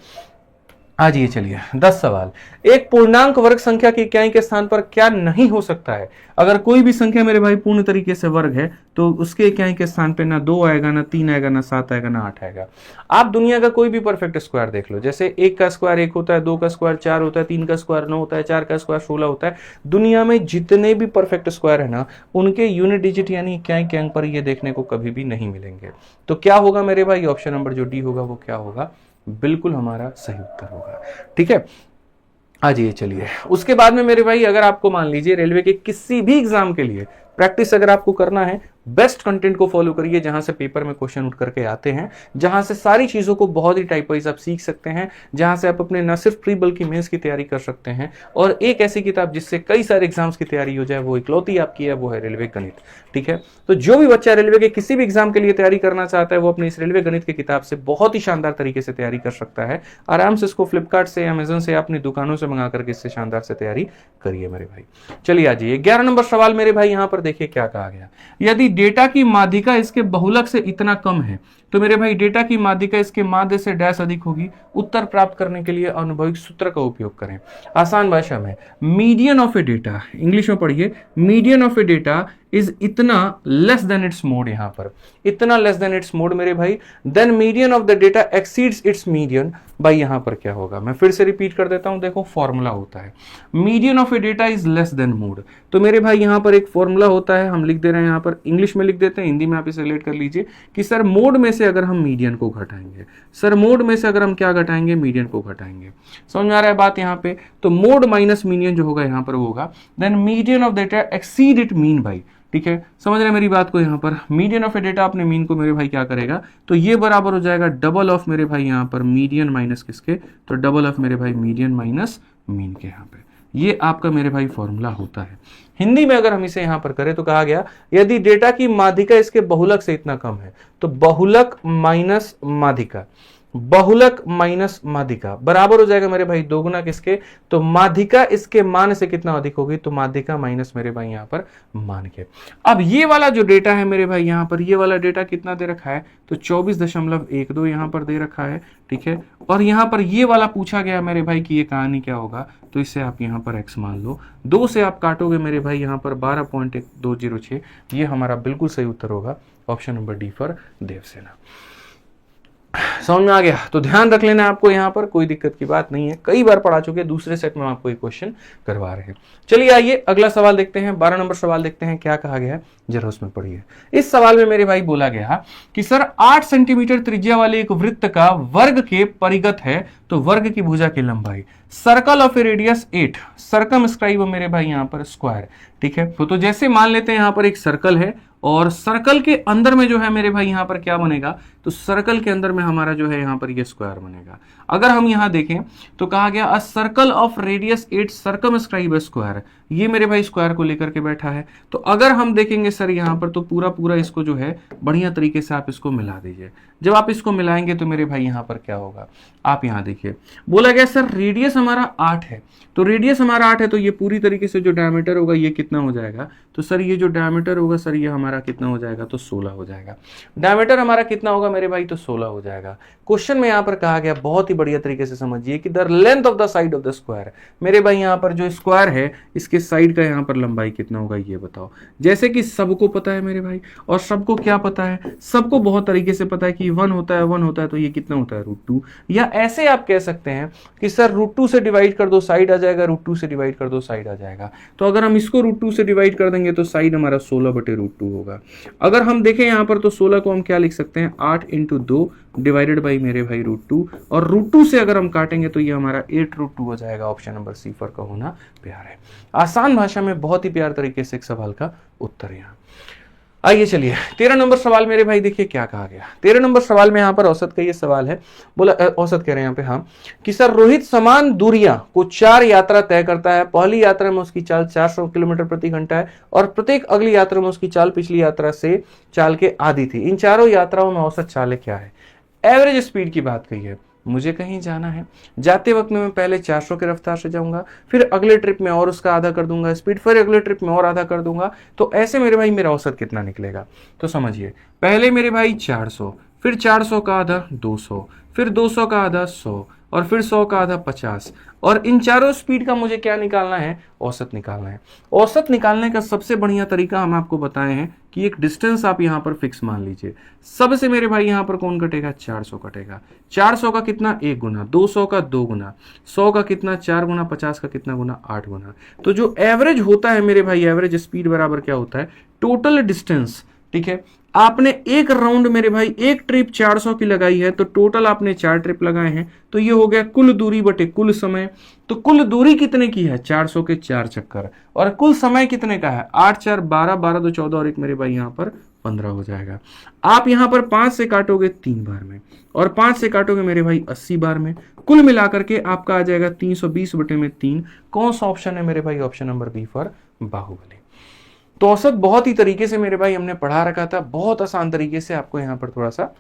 [SPEAKER 1] आज ये चलिए 10 सवाल। एक पूर्णांक वर्ग संख्या की इकाई के स्थान पर क्या नहीं हो सकता है। अगर कोई भी संख्या मेरे भाई पूर्ण तरीके से वर्ग है तो उसके इकाई के स्थान पे ना 2 आएगा, ना 3 आएगा, ना 7 आएगा, ना 8 आएगा। आप दुनिया का कोई भी परफेक्ट स्क्वायर देख लो, जैसे 1 का स्क्वायर 1 होता है, 2 का स्क्वायर 4 होता है, 3 का स्क्वायर 9 होता है, 4 का स्क्वायर 16 होता है। दुनिया में जितने भी परफेक्ट स्क्वायर है ना उनके यूनिट डिजिट यानी इकाई के अंक पर ये देखने को कभी भी नहीं मिलेंगे। तो क्या होगा मेरे भाई, ऑप्शन नंबर जो डी होगा वो क्या होगा, बिल्कुल हमारा सही उत्तर होगा। ठीक है, आज ये चलिए उसके बाद में मेरे भाई अगर आपको मान लीजिए रेलवे के किसी भी एग्जाम के लिए प्रैक्टिस अगर आपको करना है बेस्ट कंटेंट को फॉलो करिए, जहां से पेपर में क्वेश्चन उठ करके आते हैं, जहां से सारी चीजों को बहुत ही टाइप वाइज आप सीख सकते हैं, जहां से आप अपने न सिर्फ प्री बल्कि मेंस की तैयारी कर सकते हैं। और एक ऐसी किताब जिससे कई सारे एग्जाम्स की तैयारी हो जाए, वो इकलौती आपकी है, वो है रेलवे गणित। ठीक है, तो जो भी बच्चा रेलवे के किसी भी एग्जाम के लिए तैयारी करना चाहता है, वो अपनी इस रेलवे गणित की किताब से बहुत ही शानदार तरीके से तैयारी कर सकता है। आराम से इसको फ्लिपकार्ट से, अमेजन से, अपनी दुकानों से मंगा करके इससे शानदार से तैयारी करिए मेरे भाई। चलिए आ जाइए 11 नंबर सवाल मेरे भाई, यहां पर देखिए क्या कहा गया। यदि डेटा की माध्यिका इसके बहुलक से इतना कम है, तो मेरे भाई डेटा की माध्यिका इसके माध्य से डैश अधिक होगी। उत्तर प्राप्त करने के लिए अनुभविक सूत्र का उपयोग करें। आसान भाषा में, median of A data, English में पढ़िए, median of A data is इतना लेस देन इट्स मोड, यहां पर इतना लेस देन इट्स मोड मेरे भाई, then median of the data exceeds its median. भाई यहां पर क्या होगा, मैं फिर से रिपीट कर देता हूं, देखो फॉर्मूला होता है median of A data is less than mode. तो मेरे भाई यहां पर एक फॉर्मूला होता है, हम लिख दे रहे हैं, यहां पर इंग्लिश में लिख देते हैं, हिंदी में आप इसे रिलेट कर लीजिए कि सर मोड में से अगर हम मीडियन को घटाएंगे, सर मोड में से अगर हम क्या घटाएंगे, मीडियन को घटाएंगे। समझ में आ रहा है बात यहां पे? तो मोड माइनस मीडियन जो होगा यहां पर वो होगा then median of data exceed it mean भाई। ठीक है, समझ रहे हैं मेरी बात को? यहां पर मीडियन ऑफ ए डेटा अपने मीन को मेरे भाई क्या करेगा, तो ये बराबर हो जाएगा डबल ऑफ मेरे भाई यहां पर मीडियन माइनस किसके, तो डबल ऑफ मेरे भाई मीडियन माइनस मीन के। यहां पे ये आपका मेरे भाई फॉर्मूला होता है। हिंदी में अगर हम इसे यहां पर करें तो कहा गया यदि डेटा की माध्यिका इसके बहुलक से इतना कम है, तो बहुलक माइनस माध्यिका, बहुलक माइनस माध्यिका बराबर हो जाएगा मेरे भाई दोगुना किसके, तो माध्यिका इसके मान से कितना अधिक होगी, तो माध्यिका माइनस मेरे भाई यहां पर मान के। अब ये वाला जो डेटा है मेरे भाई यहां पर, ये वाला डेटा कितना दे रखा है, तो 24.12 यहां पर दे रखा है। ठीक है, और यहां पर ये वाला पूछा गया मेरे भाई कि ये कहानी क्या होगा, तो इससे आप यहां पर x मान लो, 2 से आप काटोगे मेरे भाई यहां पर 12.206, ये हमारा बिल्कुल सही उत्तर होगा, option number D for Devsena. समझ में आ गया? तो ध्यान रख लेना आपको, यहां पर कोई दिक्कत की बात नहीं है, कई बार पढ़ा चुके, दूसरे सेट में आपको एक क्वेश्चन करवा रहे हैं। चलिए आइए अगला सवाल देखते हैं, 12 नंबर सवाल देखते हैं क्या कहा गया है, जरा उसमें पढ़िए। इस सवाल में मेरे भाई बोला गया कि सर 8 सेंटीमीटर त्रिज्या वाले एक वृत्त का वर्ग के परिगत है, तो वर्ग की भुजा की लंबाई, circle of A radius 8, circumscribe मेरे भाई यहां पर स्क्वायर। ठीक है, तो जैसे मान लेते हैं यहां पर एक सर्कल है, और सर्कल के अंदर में जो है मेरे भाई यहां पर क्या बनेगा, तो सर्कल के अंदर में हमारा जो है यहां पर ये स्क्वायर बनेगा। अगर हम यहां देखें तो कहा गया a circle of radius 8 circumscribe square, ये मेरे भाई स्क्वायर को लेकर के बैठा है। तो अगर हम देखेंगे सर यहां पर, तो पूरा पूरा इसको जो है बढ़िया तरीके से आप इसको मिला दीजिए। जब आप इसको मिलाएंगे तो मेरे भाई यहां पर क्या होगा, आप यहां देखिए, बोला गया सर रेडियस हमारा 8 है, तो रेडियस हमारा 8 है, तो ये पूरी तरीके से जो डायमीटर होगा ये कितना हो जाएगा, तो सर ये जो डायमीटर होगा सर ये हमारा कितना हो जाएगा, तो 16 हो जाएगा। डायमीटर हमारा कितना होगा मेरे भाई, तो 16 हो जाएगा। क्वेश्चन में यहां पर कहा गया, बहुत ही बढ़िया तरीके से समझिए कि the length of the side of the square, मेरे भाई यहां पर जो स्क्वायर है इसके साइड का यहां पर लंबाई कितना होगा ये बताओ। जैसे कि सबको पता है मेरे भाई, और सबको क्या पता है, सबको बहुत तरीके से पता है कि 1 होता है, 1 होता है, तो ये कितना होता है, √2। या ऐसे आप कह सकते हैं कि सर √2 से डिवाइड कर दो साइड आ जाएगा, √2 से डिवाइड कर दो साइड आ जाएगा। तो अगर हम इसको √2 से डिवाइड कर देंगे तो साइड हमारा 16/√2 होगा। अगर हम देखें यहां पर, तो 16 को हम क्या लिख सकते हैं, 8 × 2 डिवाइडेड बाई मेरे भाई √2, और √2 से अगर हम काटेंगे तो ये हमारा 8√2 हो जाएगा। ऑप्शन नंबर सी फॉर का होना प्यार है। आसान भाषा में बहुत ही प्यार तरीके से एक सवाल का उत्तर यहाँ। आइए चलिए 13 नंबर सवाल मेरे भाई देखिए क्या कहा गया। 13 नंबर सवाल में यहाँ पर औसत का ये सवाल है, बोला औसत कह रहे हैं यहाँ पे हाँ कि सर रोहित समान दूरियां को 4 यात्रा तय करता है। पहली यात्रा में उसकी चाल 400 किलोमीटर प्रति घंटा है और प्रत्येक अगली यात्रा में उसकी चाल पिछली यात्रा से चाल के आधी थी। इन चारों यात्राओं में औसत चालें क्या है? एवरेज स्पीड की बात कही है। मुझे कहीं जाना है, जाते वक्त में मैं पहले 400 की रफ्तार से जाऊंगा, फिर अगले ट्रिप में और उसका आधा कर दूंगा स्पीड, फिर अगले ट्रिप में और आधा कर दूंगा। तो ऐसे मेरे भाई मेरा औसत कितना निकलेगा? तो समझिए, पहले मेरे भाई 400, फिर 400 का आधा 200, फिर 200 का आधा 100 और फिर 100 का आधा 50। और इन चारों स्पीड का मुझे क्या निकालना है? औसत निकालना है। औसत निकालने का सबसे बढ़िया तरीका हम आपको बताए हैं कि एक डिस्टेंस आप यहां पर फिक्स मान लीजिए। सबसे मेरे भाई यहां पर कौन कटेगा? 400 कटेगा। 400 का कितना? 1 गुना, 200 का 2 गुना, 100 का कितना? 4 गुना, 50 का कितना गुना? 8 गुना। तो जो एवरेज होता है मेरे भाई, एवरेज स्पीड बराबर क्या होता है? Total distance. ठीक है, आपने एक राउंड मेरे भाई एक ट्रिप 400 की लगाई है, तो टोटल आपने 4 ट्रिप लगाए हैं, तो ये हो गया कुल दूरी बटे कुल समय। तो कुल दूरी कितने की है? 400 के 4 चक्कर। और कुल समय कितने का है? 8 4 12, 12 2 14 और एक मेरे भाई यहाँ पर 15 हो जाएगा। आप यहां पर 5 से काटोगे 3 बार में और 5 से काटोगे मेरे भाई 80 बार में, कुल मिलाकर के आपका आ जाएगा 320 बटे में 3। कौन सा ऑप्शन है मेरे भाई? Option number B for Baahubali. तो औसत बहुत ही तरीके से मेरे भाई हमने पढ़ा रखा था, बहुत आसान तरीके से, आपको यहां पर थोड़ा सा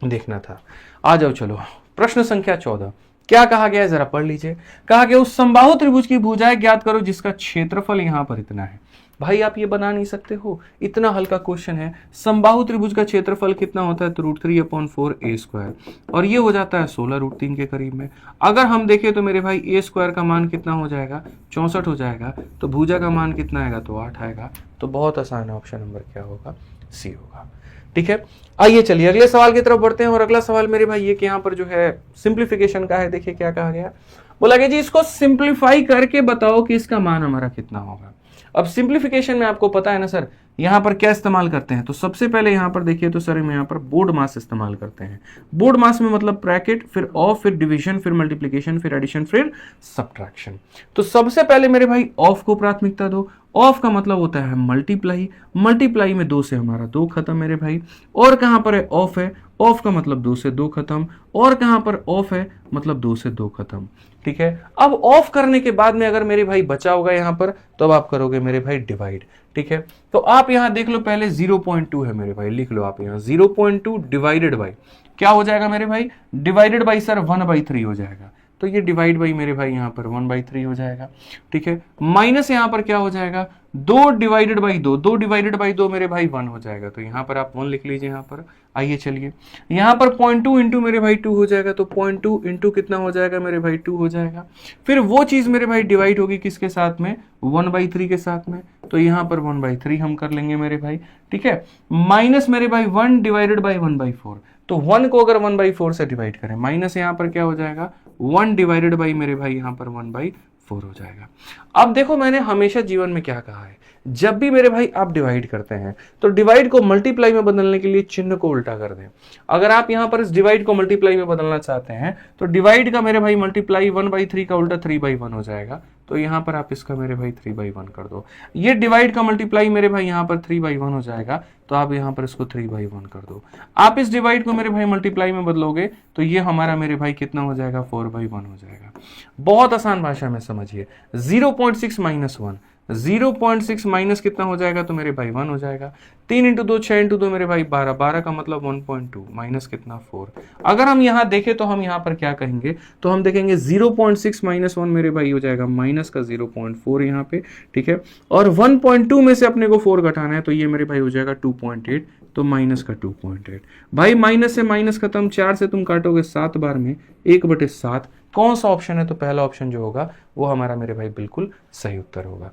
[SPEAKER 1] देखना था। आ जाओ चलो, प्रश्न संख्या 14 क्या कहा गया है जरा पढ़ लीजिए। कहा गया उस समबाहु त्रिभुज की भुजाएं ज्ञात करो जिसका क्षेत्रफल यहां पर इतना है। भाई आप ये बना नहीं सकते हो, इतना हल्का क्वेश्चन है। समबाहु त्रिभुज का क्षेत्रफल कितना होता है? तो √3/4 a स्क्वायर, और ये हो जाता है 16√3 के करीब में। अगर हम देखें तो मेरे भाई a स्क्वायर का मान कितना हो जाएगा? 64 हो जाएगा। तो भुजा का मान कितना आएगा? तो 8 आएगा। तो बहुत आसान है, ऑप्शन नंबर क्या होगा? सी होगा। ठीक है, आइए चलिए अगले सवाल की तरफ बढ़ते हैं। और अगला सवाल मेरे भाई ये कि यहाँ पर जो है सिंप्लीफिकेशन का है। देखिए क्या कहा गया, बोला गया जी इसको सिंप्लीफाई करके बताओ कि इसका मान हमारा कितना होगा। अब सिंप्लीफिकेशन में आपको पता है ना सर, यहां पर क्या इस्तेमाल करते हैं? तो सबसे पहले यहां पर देखिए तो सर हम यहां पर बोर्ड मास इस्तेमाल करते हैं। बोर्ड मास में मतलब ब्रैकेट, फिर ऑफ, फिर डिवीजन, फिर मल्टीप्लिकेशन, फिर एडिशन, फिर सब्ट्रैक्शन। तो सबसे पहले मेरे भाई ऑफ को प्राथमिकता दो। ऑफ का मतलब होता है मल्टीप्लाई, मल्टीप्लाई में 2 से हमारा 2 खत्म मेरे भाई। और कहां पर है? ऑफ है, ऑफ का मतलब 2 से 2 खत्म। और कहां पर ऑफ है? मतलब 2 से 2 खत्म। ठीक है, अब ऑफ करने के बाद में अगर मेरे भाई बचा होगा यहां पर, तो अब आप करोगे मेरे भाई डिवाइड। ठीक है, तो आप यहां देख लो पहले 0.2 है मेरे भाई, लिख लो आप यहां 0.2 डिवाइडेड बाई क्या हो जाएगा मेरे भाई? डिवाइडेड बाई सर 1/3 हो जाएगा। तो ये डिवाइड बाई मेरे भाई यहां पर 1/3 हो जाएगा। ठीक है, माइनस यहां पर क्या हो जाएगा? 2 डिवाइडेड बाई 2, 2 डिवाइडेड बाई 2 मेरे भाई 1 हो जाएगा। तो यहां पर आप 1 लिख लीजिए यहां पर। आइए चलिए, यहां पर 0.2 इंटू मेरे भाई 2 हो जाएगा। तो 0.2 इंटू कितना हो जाएगा मेरे भाई? 2 हो जाएगा। फिर वो चीज मेरे भाई डिवाइड होगी किसके साथ में? 1/3 के साथ में। तो यहां पर 1/3 हम कर लेंगे मेरे भाई। ठीक है, माइनस मेरे भाई 1 डिवाइडेड बाई 1/4। तो 1 को अगर 1/4 से डिवाइड करें, माइनस यहां पर क्या हो जाएगा? 1 डिवाइडेड बाई मेरे भाई यहां पर 1/4 हो जाएगा। अब देखो मैंने हमेशा जीवन में क्या कहा है, जब भी मेरे भाई आप डिवाइड करते हैं तो डिवाइड को मल्टीप्लाई में बदलने के लिए चिन्ह को उल्टा कर दें। अगर आप यहां पर इस डिवाइड को मल्टीप्लाई में बदलना चाहते हैं तो डिवाइड का मेरे भाई मल्टीप्लाई 1/3 का उल्टा 3/1 हो जाएगा। तो यहां पर आप इसका मेरे भाई 3/1 कर दो। ये डिवाइड का मल्टीप्लाई मेरे भाई यहां पर 3/1 हो जाएगा। तो आप यहां पर इसको 3/1 कर दो। आप इस डिवाइड को मेरे भाई मल्टीप्लाई में बदलोगे तो ये हमारा मेरे भाई कितना हो जाएगा? 4/1 हो जाएगा। बहुत आसान भाषा में समझिए, 0.6 माइनस 1, 0.6 माइनस कितना हो जाएगा? तो मेरे भाई 1 हो जाएगा। 3 इंटू 2 6 इंटू 2 मेरे भाई 12, 12 का मतलब 1.2 माइनस कितना? 4। अगर हम यहां देखें तो हम यहां पर क्या कहेंगे? तो हम देखेंगे 0.6 माइनस 1 मेरे भाई हो जाएगा माइनस का 0.4 यहाँ पे। ठीक है, और 1.2 में से अपने को 4 घटाना है तो ये मेरे भाई हो जाएगा 2.8। तो माइनस का 2.8 भाई, माइनस से माइनस खत्म, 4 से तुम काटोगे 7 बार में 1/7। कौन सा ऑप्शन है? तो पहला ऑप्शन जो होगा वो हमारा मेरे भाई बिल्कुल सही उत्तर होगा।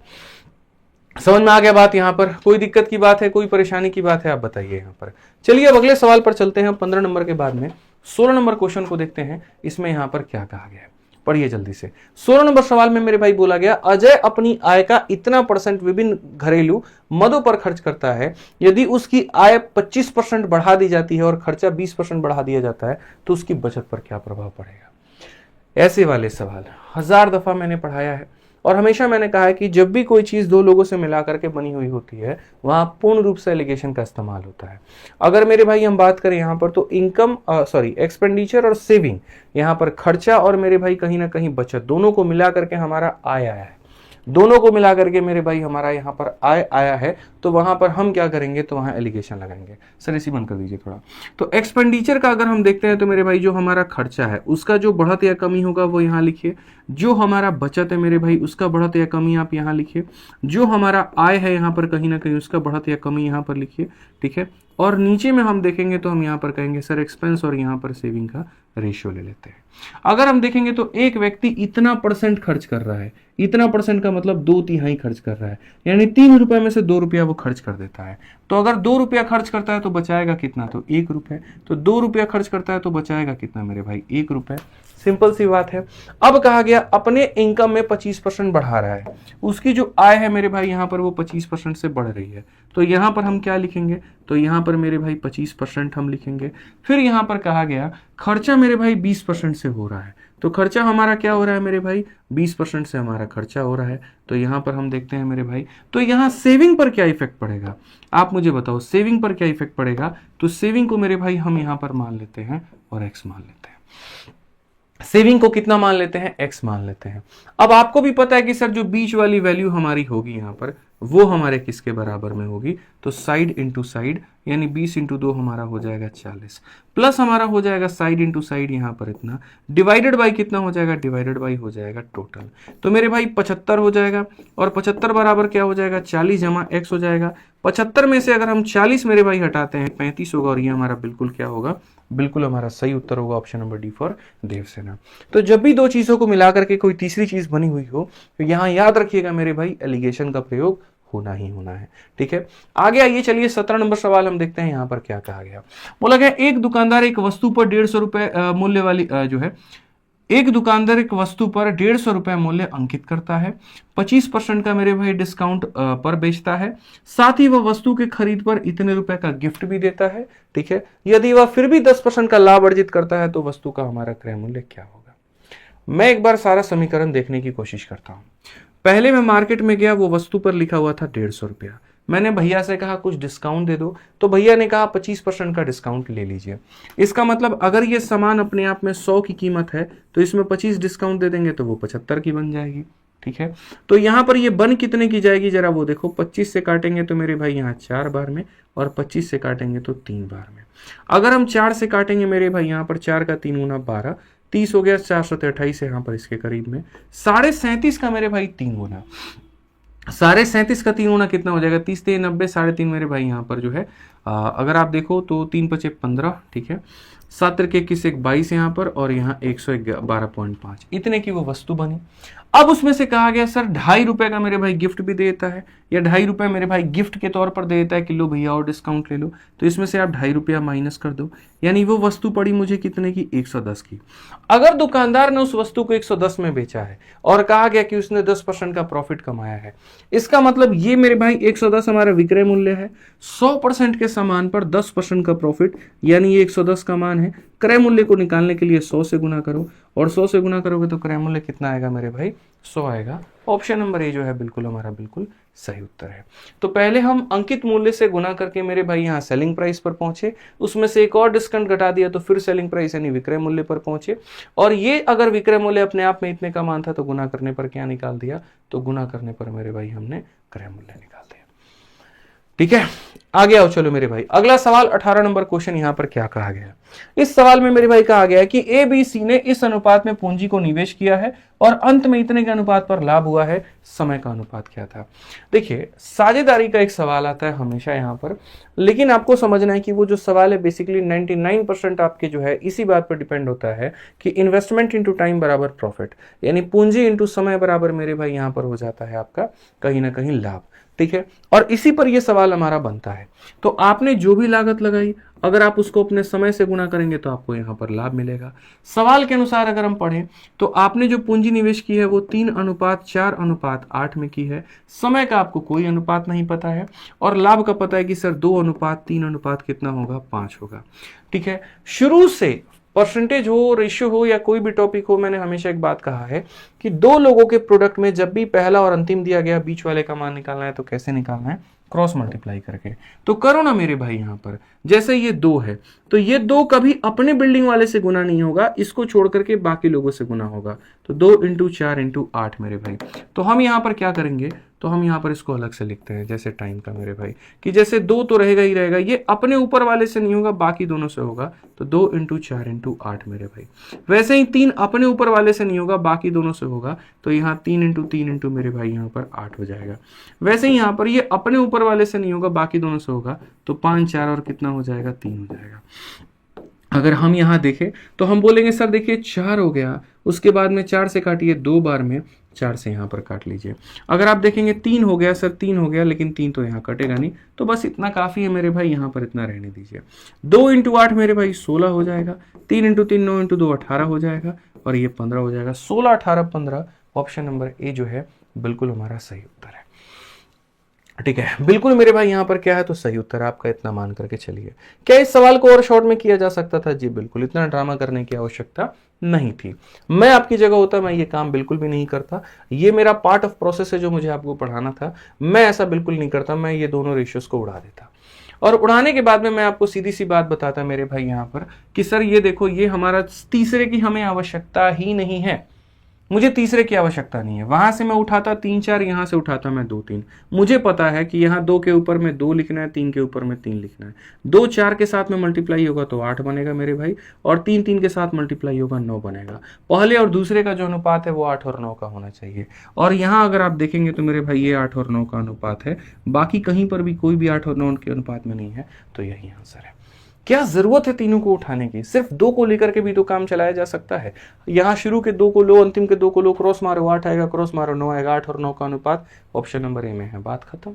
[SPEAKER 1] समझ में आ गया बात? यहां पर कोई दिक्कत की बात है, कोई परेशानी की बात है? आप बताइए यहां पर। चलिए अब अगले सवाल पर चलते हैं। 15 नंबर के बाद में 16 नंबर क्वेश्चन को देखते हैं, इसमें यहां पर क्या कहा गया है, पढ़िए जल्दी से। 16 नंबर सवाल में मेरे भाई बोला गया अजय अपनी आय का इतना % विभिन्न घरेलू मदों पर खर्च करता है। यदि उसकी आय 25% बढ़ा दी जाती है और खर्चा 20% बढ़ा दिया जाता है तो उसकी बचत पर क्या प्रभाव पड़ेगा? ऐसे वाले सवाल 1000 दफा मैंने पढ़ाया है और हमेशा मैंने कहा है कि जब भी कोई चीज 2 लोगों से मिला करके बनी हुई होती है वहां पूर्ण रूप से एलिगेशन का इस्तेमाल होता है। अगर मेरे भाई हम बात करें यहां पर तो एक्सपेंडिचर और सेविंग, यहां पर खर्चा और मेरे भाई कहीं ना कहीं बचत, दोनों को मिला करके हमारा आय आया है। दोनों को मिला करके मेरे भाई हमारा यहाँ पर आय आया है। तो वहां पर हम क्या करेंगे? तो वहां एलिगेशन लगाएंगे। सर इसी बंद कर दीजिए थोड़ा। तो एक्सपेंडिचर का अगर हम देखते हैं तो मेरे भाई जो हमारा खर्चा है उसका जो बढ़त या कमी होगा वो यहाँ लिखिए। जो हमारा बचत है मेरे भाई उसका बढ़त या कमी आप यहाँ लिखिए। जो हमारा आय है यहाँ पर कहीं ना कहीं उसका बढ़त या कमी यहाँ पर लिखिए। ठीक है, और नीचे में हम देखेंगे तो हम यहाँ पर कहेंगे सर एक्सपेंस और यहाँ पर सेविंग का रेशियो ले लेते हैं। अगर हम देखेंगे तो एक व्यक्ति इतना % खर्च कर रहा है, इतना % का मतलब 2/3 खर्च कर रहा है, यानी 3 रुपए में से 2 रुपया वो खर्च कर देता है। तो अगर 2 रुपया खर्च करता है तो बचाएगा कितना? तो 1 रुपये। तो 2 रुपया खर्च करता है तो बचाएगा कितना मेरे भाई? 1 रुपये। सिंपल सी बात है। अब कहा गया अपने इनकम में 25% बढ़ा रहा है, उसकी जो आय है मेरे भाई यहाँ पर वो 25% से बढ़ रही है। तो यहाँ पर हम क्या लिखेंगे? तो यहाँ पर मेरे भाई 25% हम लिखेंगे। फिर यहाँ पर कहा गया खर्चा मेरे भाई 20% से हो रहा है, तो खर्चा हमारा क्या हो रहा है मेरे भाई, 20% से हमारा खर्चा हो रहा है। तो यहाँ पर हम देखते हैं मेरे भाई, तो यहाँ सेविंग पर क्या इफेक्ट पड़ेगा, आप मुझे बताओ सेविंग पर क्या इफेक्ट पड़ेगा। तो सेविंग को मेरे भाई हम यहाँ पर मान लेते हैं और एक्स मान लेते हैं। सेविंग को कितना मान लेते हैं, एक्स मान लेते हैं। अब आपको भी पता है कि सर जो बीच वाली वैल्यू हमारी होगी यहाँ पर वो हमारे किसके बराबर में होगी, तो साइड इंटू साइड, यानी 20 इंटू 2 हमारा हो जाएगा 40, प्लस हमारा हो जाएगा साइड इंटू साइड यहाँ पर इतना, डिवाइडेड बाई कितना हो जाएगा, डिवाइडेड बाई हो जाएगा टोटल। तो मेरे भाई 75 हो जाएगा, और 75 बराबर क्या हो जाएगा, 40 जमा एक्स हो जाएगा। 75 में से अगर हम 40 मेरे भाई हटाते हैं 35 होगा, और ये हमारा बिल्कुल क्या होगा, बिल्कुल हमारा सही उत्तर होगा option number D for Devsena. तो जब भी दो चीजों को मिलाकर के कोई तीसरी चीज बनी हुई हो तो यहां याद रखिएगा मेरे भाई एलिगेशन का प्रयोग होना ही होना है। ठीक है, आगे आइए, चलिए 17 नंबर सवाल हम देखते हैं यहां पर क्या कहा गया। बोला गया एक दुकानदार एक वस्तु पर 150 रुपए मूल्य वाली जो है, एक दुकानदार एक वस्तु पर 150 रुपए मूल्य अंकित करता है, 25% का मेरे भाई डिस्काउंट पर बेचता है, साथ ही वह वस्तु के खरीद पर इतने रुपए का गिफ्ट भी देता है। ठीक है, यदि वह फिर भी 10% का लाभ अर्जित करता है तो वस्तु का हमारा क्रय मूल्य क्या होगा। मैं एक बार सारा समीकरण देखने की कोशिश करता हूं। पहले मैं मार्केट में गया, वो वस्तु पर लिखा हुआ था 150 रुपया, मैंने भैया से कहा कुछ डिस्काउंट दे दो, तो भैया ने कहा 25% का डिस्काउंट ले लीजिए। इसका मतलब अगर ये सामान अपने आप में 100 की कीमत है तो इसमें 25 डिस्काउंट दे देंगे तो वो 75 की बन जाएगी। ठीक है, तो यहां पर ये बन कितने की जाएगी जरा वो देखो, 25 से काटेंगे तो मेरे भाई यहाँ 4 बार में, और 25 से काटेंगे तो 3 बार में। अगर हम 4 से काटेंगे मेरे भाई, यहाँ पर 4 का 3 गुना 12, 30 हो गया, 428 है यहाँ पर इसके करीब में, 37.5 का मेरे भाई 3 गुना, 37.5 का 3 गुना कितना हो जाएगा, 30 3 90, 3.5 मेरे भाई यहाँ पर जो है अगर आप देखो तो 3 5 15, ठीक है, 7 21 1 22 यहाँ पर, और यहाँ 112.5 इतने की वो वस्तु बनी। अब उसमें से कहा गया सर 2.5 रुपए का मेरे भाई गिफ्ट भी देता है, या 2.5 रुपए मेरे भाई गिफ्ट के तौर पर दे देता है कि लो भैया और डिस्काउंट ले लो, तो इसमें से आप 2.5 रुपया माइनस कर दो, यानी वो वस्तु पड़ी मुझे कितने की, 110 की। अगर दुकानदार ने उस वस्तु को 110 में बेचा है और कहा गया कि उसने 10% का प्रॉफिट कमाया है, इसका मतलब ये मेरे भाई 110 हमारा विक्रय मूल्य है, 100% के सामान पर 10% का प्रॉफिट, यानी ये 110 का मान है। क्रय मूल्य को निकालने के लिए 100 से गुना करो, और 100 से गुना करोगे तो क्रय मूल्य कितना आएगा मेरे भाई, 100 आएगा। ऑप्शन नंबर ए जो है बिल्कुल हमारा बिल्कुल सही उत्तर है। तो पहले हम अंकित मूल्य से गुना करके मेरे भाई यहाँ सेलिंग प्राइस पर पहुंचे, उसमें से एक और डिस्काउंट घटा दिया तो फिर सेलिंग प्राइस यानी विक्रय मूल्य पर पहुंचे, और ये अगर विक्रय मूल्य अपने आप में इतने का मान था तो गुना करने पर क्या निकाल दिया, तो गुना करने पर मेरे भाई हमने क्रय मूल्य निकाल दिया। ठीक है, आगे आओ चलो मेरे भाई, अगला सवाल 18 नंबर क्वेश्चन यहां पर क्या कहा गया है। इस सवाल में मेरे भाई कहा गया है कि ए बी सी ने इस अनुपात में पूंजी को निवेश किया है और अंत में इतने के अनुपात पर लाभ हुआ है, समय का अनुपात क्या था। देखिए साझेदारी का एक सवाल आता है हमेशा यहां पर, लेकिन आपको समझना है कि वो जो सवाल है बेसिकली 99% आपके जो है इसी बात पर डिपेंड होता है कि इन्वेस्टमेंट इंटू टाइम बराबर प्रॉफिट, यानी पूंजी इंटू समय बराबर मेरे भाई यहां पर हो जाता है आपका कहीं ना कहीं लाभ। ठीक है, और इसी पर यह सवाल हमारा बनता है। तो आपने जो भी लागत लगाई अगर आप उसको अपने समय से गुना करेंगे तो आपको यहां पर लाभ मिलेगा। सवाल के अनुसार अगर हम पढ़ें तो आपने जो पूंजी निवेश की है वो 3:4:8 में की है, समय का आपको कोई अनुपात नहीं पता है, और लाभ का पता है कि सर 2:3 कितना होगा, 5 होगा। ठीक है, शुरू से परसेंटेज हो, रेशियो हो या कोई भी टॉपिक हो, मैंने हमेशा एक बात कहा है कि दो लोगों के प्रोडक्ट में जब भी पहला और अंतिम दिया गया बीच वाले का मान निकालना है तो कैसे निकालना है, क्रॉस मल्टीप्लाई करके। तो करो ना मेरे भाई, यहां पर जैसे ये 2 है तो ये 2 कभी अपने बिल्डिंग वाले से गुना नहीं होगा, इसको छोड़ करके बाकी लोगों से गुना होगा, तो 2 × 4 × 8 मेरे भाई। तो हम यहां पर क्या करेंगे, तो हम यहां पर इसको अलग से लिखते हैं जैसे टाइम का मेरे भाई, कि जैसे 2 तो रहेगा ही रहेगा, ये अपने ऊपर वाले से नहीं होगा बाकी दोनों से होगा, तो 2 × 4 × 8 मेरे भाई। वैसे ही 3 अपने ऊपर वाले से नहीं होगा बाकी दोनों से होगा, तो यहाँ 3 × 3 × मेरे भाई यहाँ पर 8 हो जाएगा। वैसे ही यहाँ पर ये अपने ऊपर वाले से नहीं होगा बाकी दोनों से होगा, तो 5 4 और कितना हो जाएगा, 3 हो जाएगा। अगर हम यहां देखें तो हम बोलेंगे सर देखिए 4 हो गया, उसके बाद में 4 से काटिए 2 बार में, 4 से यहां पर काट लीजिए। अगर आप देखेंगे 3 हो गया, सर 3 हो गया, लेकिन 3 तो यहां कटेगा नहीं, तो बस इतना काफी है मेरे भाई, यहां पर इतना रहने दीजिए। 2 × 8 मेरे भाई 16 हो जाएगा, 3 × 3 9 × 2 18 हो जाएगा, और ये 15 हो जाएगा। 16 18 15 ऑप्शन नंबर ए जो है बिल्कुल हमारा सही उत्तर है। ठीक है, बिल्कुल मेरे भाई यहाँ पर क्या है, तो सही उत्तर आपका इतना मान करके चलिए। क्या इस सवाल को और शॉर्ट में किया जा सकता था? जी बिल्कुल, इतना ड्रामा करने की आवश्यकता नहीं थी। मैं आपकी जगह होता मैं ये काम बिल्कुल भी नहीं करता। ये मेरा पार्ट ऑफ प्रोसेस है जो मुझे आपको पढ़ाना था, मैं ऐसा बिल्कुल नहीं करता। मैं ये दोनों रेशियोज को उड़ा देता, और उड़ाने के बाद में मैं आपको सीधी सी बात बताता मेरे भाई यहाँ पर कि सर ये देखो, ये हमारा तीसरे की हमें आवश्यकता ही नहीं है, मुझे तीसरे की आवश्यकता नहीं है। वहां से मैं उठाता 3 4, यहां से उठाता मैं 2 3। मुझे पता है कि यहाँ 2 के ऊपर में 2 लिखना है, 3 के ऊपर में 3 लिखना है। 2 4 के साथ में मल्टीप्लाई होगा तो 8 बनेगा मेरे भाई, और 3 3 के साथ मल्टीप्लाई होगा 9 बनेगा। पहले और दूसरे का जो अनुपात है वो 8 और 9 का होना चाहिए। और यहाँ अगर आप देखेंगे तो मेरे भाई ये 8 और 9 का अनुपात है, बाकी कहीं पर भी कोई भी 8 और 9 के अनुपात में नहीं है, तो यही आंसर है। क्या जरूरत है तीनों को उठाने की? सिर्फ 2 को लेकर के भी तो काम चलाया जा सकता है। यहां शुरू के 2 को लो, अंतिम के 2 को लो, क्रॉस मारो 8 आएगा, क्रॉस मारो 9 आएगा। 8 और 9 का अनुपात ऑप्शन नंबर ए में है। बात खत्म,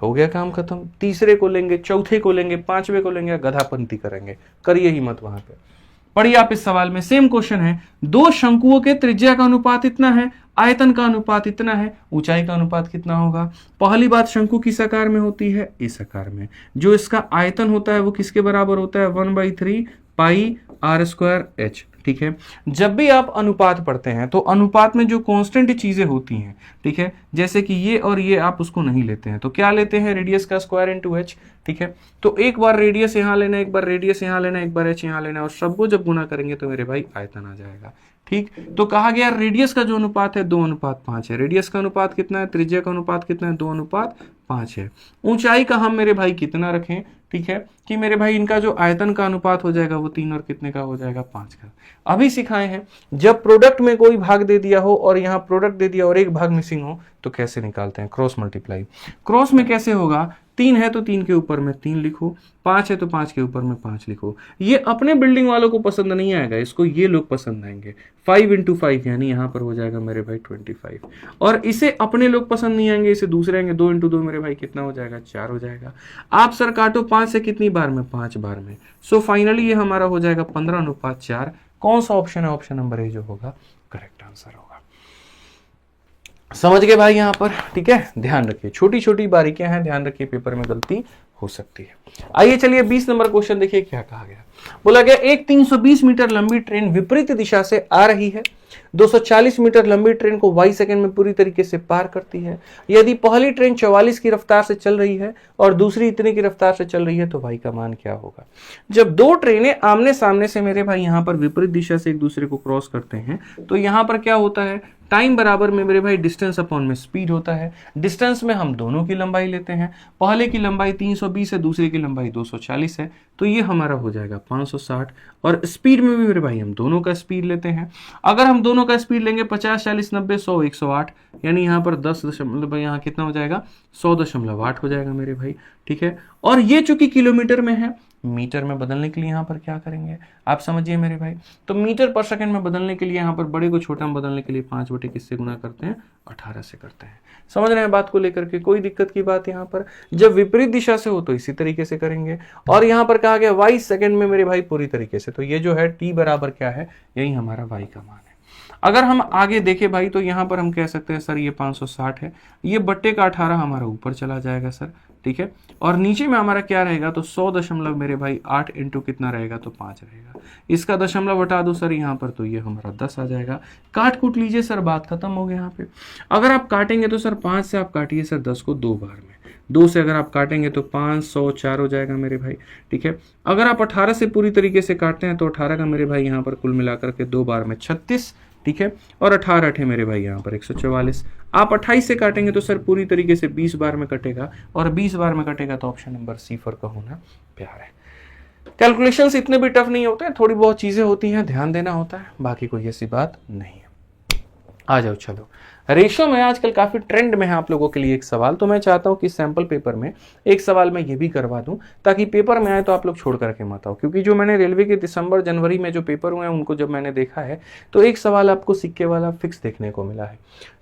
[SPEAKER 1] हो गया काम खत्म। तीसरे को लेंगे, चौथे को लेंगे, पांचवे को लेंगे, गधापंती करेंगे, करिए ही मत वहां पे। पढ़िए आप इस सवाल में, सेम क्वेश्चन है। 2 शंकुओं के त्रिज्या का अनुपात इतना है, आयतन का अनुपात इतना है, ऊंचाई का अनुपात कितना होगा? पहली बात, शंकु किस आकार में होती है? इस आकार में। जो इसका आयतन होता है वो किसके बराबर होता है? 1/3 पाई आर स्क्वायर एच। ठीक है, जब भी आप अनुपात पढ़ते हैं तो अनुपात में जो कांस्टेंट चीजें होती हैं, ठीक है, जैसे कि ये और ये, आप उसको नहीं लेते हैं तो क्या लेते हैं? रेडियस का स्क्वायर इनटू एच। ठीक है, तो एक बार रेडियस यहां लेना, एक बार रेडियस यहां लेना, एक बार एच यहां लेना, और सबको जब गुना करेंगे तो मेरे भाई आयतन आ जाएगा। ठीक, तो कहा गया रेडियस का जो अनुपात है 2:5 है। रेडियस का अनुपात कितना है? त्रिज्या का अनुपात कितना है? 2:5 है। ऊंचाई का हम मेरे भाई कितना रखें? ठीक है, कि मेरे भाई इनका जो आयतन का अनुपात हो जाएगा वो 3 और कितने का हो जाएगा? 5 का। अभी सिखाए हैं, जब प्रोडक्ट में कोई भाग दे दिया हो और यहाँ प्रोडक्ट दे दिया और एक भाग मिसिंग हो तो कैसे निकालते हैं? Cross multiply. क्रॉस में कैसे होगा? 3 है तो 3 के ऊपर में 3 लिखो, 5 है तो 5 के ऊपर में 5 लिखो। ये अपने बिल्डिंग वालों को पसंद नहीं आएगा, इसको ये लोग पसंद आएंगे। 5 × 5 यानी यहाँ पर हो जाएगा मेरे भाई 25, और इसे अपने लोग पसंद नहीं आएंगे, इसे दूसरे आएंगे। 2 × 2 मेरे भाई कितना हो जाएगा? 4 हो जाएगा। आप सर काटो 5 से कितनी बार में? 5 बार में। सो फाइनली ये हमारा हो जाएगा 15:4। कौन सा ऑप्शन है? ऑप्शन नंबर ए जो होगा करेक्ट आंसर होगा। समझ गए भाई यहाँ पर? ठीक है, ध्यान रखिए, छोटी छोटी बारीकियां हैं, ध्यान रखिए, पेपर में गलती हो सकती है। आइए चलिए 20 नंबर क्वेश्चन देखिए क्या कहा गया। बोला गया एक 320 मीटर लंबी ट्रेन विपरीत दिशा से आ रही है। 240 मीटर लंबी ट्रेन को y सेकंड में पूरी तरीके से पार करती है। यदि पहली ट्रेन 44 की रफ्तार से चल रही है और दूसरी इतने की रफ्तार से चल रही है तो y का मान क्या होगा? जब 2 ट्रेनें आमने सामने से मेरे भाई यहां पर विपरीत दिशा से एक दूसरे को क्रॉस करते हैं तो यहां पर क्या होता है? टाइम बराबर में मेरे भाई डिस्टेंस अपॉन में स्पीड होता है। डिस्टेंस में हम दोनों की लंबाई लेते हैं, पहले की लंबाई 320 है, दूसरे की लंबाई 240 है, तो ये हमारा हो जाएगा 560। और स्पीड में भी मेरे भाई हम दोनों का स्पीड लेते हैं। अगर हम दोनों का स्पीड लेंगे 50 40 90 100 108, यानी यहाँ पर 10 दशमलव यहाँ कितना हो जाएगा? 100.8 हो जाएगा मेरे भाई। ठीक है, और ये चूंकि किलोमीटर में है, मीटर में बदलने के लिए यहाँ पर क्या करेंगे आप समझिए मेरे भाई? तो मीटर पर सेकंड में बदलने के लिए यहाँ पर बड़े को छोटा में बदलने के लिए 5 बटे किससे गुना करते हैं? 18 से करते हैं। समझ रहे हैं बात को लेकर के? कोई दिक्कत की बात यहाँ पर? जब विपरीत दिशा से हो तो इसी तरीके से करेंगे। और यहाँ पर कहा गया y सेकंड में मेरे भाई पूरी तरीके से, तो ये जो है t बराबर क्या है? यही हमारा y का मान है। अगर हम आगे देखें भाई तो यहाँ पर हम कह सकते हैं सर ये 560 है, ये बट्टे का 18 हमारा ऊपर चला जाएगा सर। ठीक है, और नीचे में हमारा क्या रहेगा? तो 100 दशमलव मेरे भाई 8 इंटू कितना रहेगा? तो 5 रहेगा। इसका दशमलव हटा दो सर यहाँ पर, तो ये हमारा 10 आ जाएगा। काट कूट लीजिए सर, बात खत्म हो गया यहाँ पे। अगर आप काटेंगे तो सर 5 से आप काटिए सर 10 को 2 बार में, 2 से अगर आप काटेंगे तो 504 हो जाएगा मेरे भाई। ठीक है, अगर आप 18 से पूरी तरीके से काटते हैं तो 18 का मेरे भाई यहाँ पर कुल मिलाकर के 2 बार में 36। ठीक है, और 18 थे मेरे भाई यहाँ पर 144। आप 28 से काटेंगे तो सर पूरी तरीके से 20 बार में कटेगा, और 20 बार में कटेगा तो ऑप्शन नंबर सी फॉर का होना प्यार है। कैलकुलेशंस इतने भी टफ नहीं होते हैं, थोड़ी बहुत चीजें होती हैं, ध्यान देना होता है, बाकी कोई ऐसी बात नहीं है। आ जाओ चलो, रेशो में आजकल काफी ट्रेंड में है आप लोगों के लिए एक सवाल, तो मैं चाहता हूं कि सैंपल पेपर में एक सवाल मैं ये भी करवा दूं ताकि पेपर में आए तो आप लोग छोड़ करके मत आओ। क्योंकि जो मैंने रेलवे के दिसंबर जनवरी में जो पेपर हुए हैं उनको जब मैंने देखा है तो एक सवाल आपको सिक्के वाला फिक्स देखने को मिला है।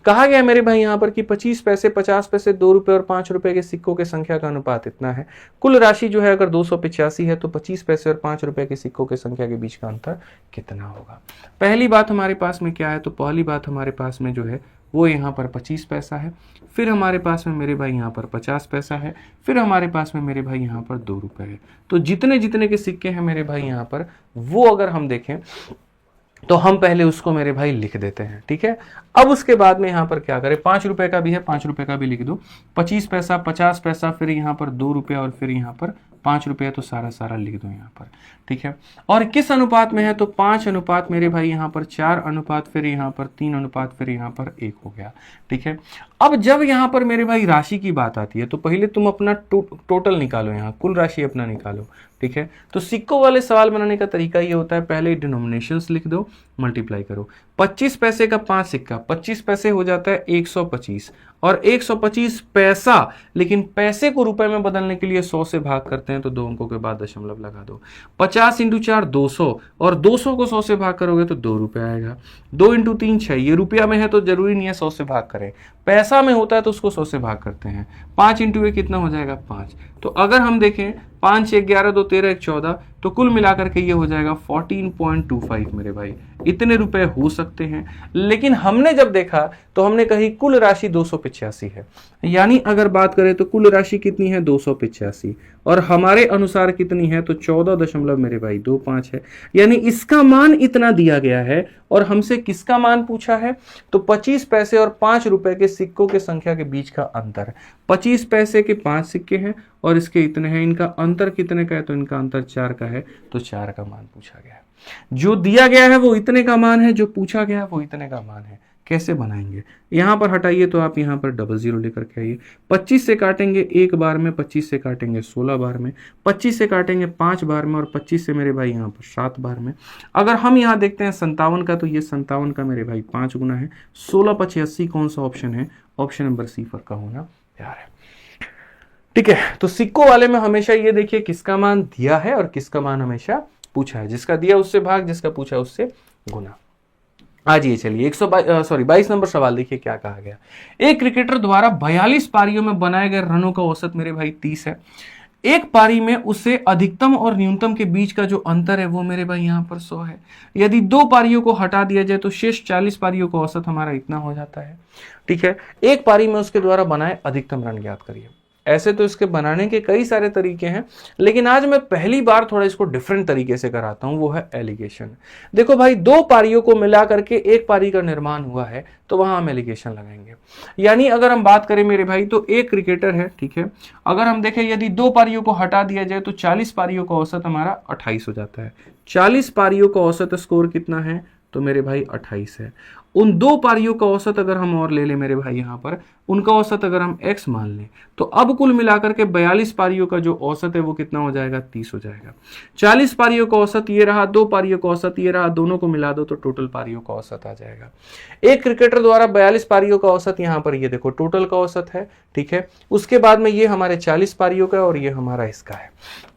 [SPEAKER 1] कहा गया मेरे भाई यहाँ पर कि 25 पैसे 50 पैसे 2 रुपए और 5 रुपए के सिक्कों के संख्या का अनुपात इतना है। कुल राशि जो है अगर 285 है तो 25 पैसे और 5 रुपए के सिक्कों के संख्या के बीच का अंतर कितना होगा? पहली बात हमारे पास में क्या है? तो पहली बात हमारे पास में जो है वो यहाँ पर 25 पैसा है। फिर हमारे पास में मेरे भाई यहाँ पर 50 पैसा है। फिर हमारे पास में मेरे भाई यहाँ पर 2 रुपए है। तो जितने जितने के सिक्के हैं मेरे भाई यहाँ पर, वो अगर हम देखें तो हम पहले उसको मेरे भाई लिख देते हैं, ठीक है। अब उसके बाद में यहाँ पर क्या करें, 5 रुपए का भी है, 5 रुपए का भी लिख दो, 25 पैसा, 50 पैसा, फिर यहाँ पर 2 रुपये और फिर यहाँ पर 5 रुपये, तो सारा सारा लिख दो यहाँ पर, ठीक है। और किस अनुपात में है, तो 5 अनुपात मेरे भाई यहाँ पर 4 अनुपात, फिर यहाँ पर 3 अनुपात, फिर यहाँ पर 1 हो गया, ठीक है। अब जब यहाँ पर मेरे भाई राशि की बात आती है तो पहले तुम अपना टोटल निकालो, यहाँ कुल राशि अपना निकालो, ठीक है। तो सिक्कों वाले सवाल बनाने का तरीका ये होता है, पहले डिनोमिनेशंस लिख दो, मल्टीप्लाई करो। 25 पैसे का 5 सिक्का, 25 पैसे हो जाता है 125, और 125 पैसा, लेकिन पैसे को रुपए में बदलने के लिए 100 से भाग करते हैं, तो 2 अंकों के बाद दशमलव लगा दो। 50 × 4 200, और 200 को 100 से भाग करोगे तो 2 रुपये आएगा। 2 × 3 6, ये रुपया में है तो जरूरी नहीं है 100 से भाग करें, पैसा में होता है तो उसको 100 से भाग करते हैं। 5 × 1 कितना हो जाएगा, 5। तो अगर हम देखें 5 1 11 2 13 1 14, तो कुल मिलाकर के ये हो जाएगा 14.25 मेरे भाई, इतने रुपए हो सकते हैं। लेकिन हमने जब देखा तो हमने कही कुल राशि 285 है, यानी अगर बात करें तो कुल राशि कितनी है, 285, और हमारे अनुसार कितनी है, तो 14 मेरे भाई 25 है, यानी इसका मान इतना दिया गया है। और हमसे किसका मान पूछा है, तो 25 पैसे और 5 रुपए के सिक्कों के संख्या के बीच का अंतर। 25 पैसे के 5 सिक्के हैं और इसके इतने हैं, इनका अंतर कितने का है, तो इनका अंतर 4 का है, तो 4 का मान पूछा गया है। जो दिया गया है वो इतने का मान है, जो पूछा गया है वो इतने का मान है। कैसे बनाएंगे, यहां पर हटाइए तो आप यहां पर 00 लेकर के आइए। 25 से काटेंगे 1 बार में, 25 से काटेंगे 16 बार में, 25 से काटेंगे 5 बार में, और 25 से मेरे भाई यहाँ पर 7 बार में। अगर हम यहाँ देखते हैं 57 का, तो ये 57 का मेरे भाई 5 गुना है। 16 × 5 80, कौन सा ऑप्शन है, ऑप्शन नंबर सी फर का होना तैयार है, ठीक है। तो सिक्कों वाले में हमेशा ये देखिए किसका मान दिया है और किसका मान हमेशा पूछा है, जिसका दिया उससे भाग, जिसका पूछा उससे गुना। आज ये चलिए 22 नंबर सवाल देखिए क्या कहा गया। एक क्रिकेटर द्वारा 42 पारियों में बनाए गए रनों का औसत मेरे भाई 30 है। एक पारी में उससे अधिकतम और न्यूनतम के बीच का जो अंतर है वो मेरे भाई यहाँ पर 100 है। यदि 2 पारियों को हटा दिया जाए तो शेष 40 पारियों का औसत हमारा इतना हो जाता है, ठीक है। एक पारी में उसके द्वारा बनाए अधिकतम रन ज्ञात करिए। ऐसे तो इसके बनाने के कई सारे तरीके हैं, लेकिन आज मैं पहली बार थोड़ा इसको डिफरेंट तरीके से कराता हूं, वो है एलिगेशन। देखो भाई, 2 पारियों को मिला करके एक पारी का निर्माण हुआ है, तो वहां हम एलिगेशन लगाएंगे। यानी अगर हम बात करें मेरे भाई, तो एक क्रिकेटर है, ठीक है। अगर हम देखें यदि 2 पारियों को हटा दिया जाए तो 40 पारियों का औसत हमारा 28 हो जाता है। 40 पारियों का औसत स्कोर कितना है, तो मेरे भाई 28 है। उन 2 पारियों का औसत अगर हम और ले लें मेरे भाई, यहाँ पर उनका औसत अगर हम x मान लें, तो अब कुल मिलाकर के 42 पारियों का जो औसत है वो कितना हो जाएगा, 30 हो जाएगा। 40 पारियों का औसत ये रहा, 2 पारियों का औसत ये रहा, दोनों को मिला दो तो टोटल पारियों का औसत आ जाएगा। एक क्रिकेटर द्वारा 42 पारियों का औसत, यहाँ पर ये देखो टोटल का औसत है, ठीक है। उसके बाद में ये हमारे 40 पारियों का और ये हमारा इसका है।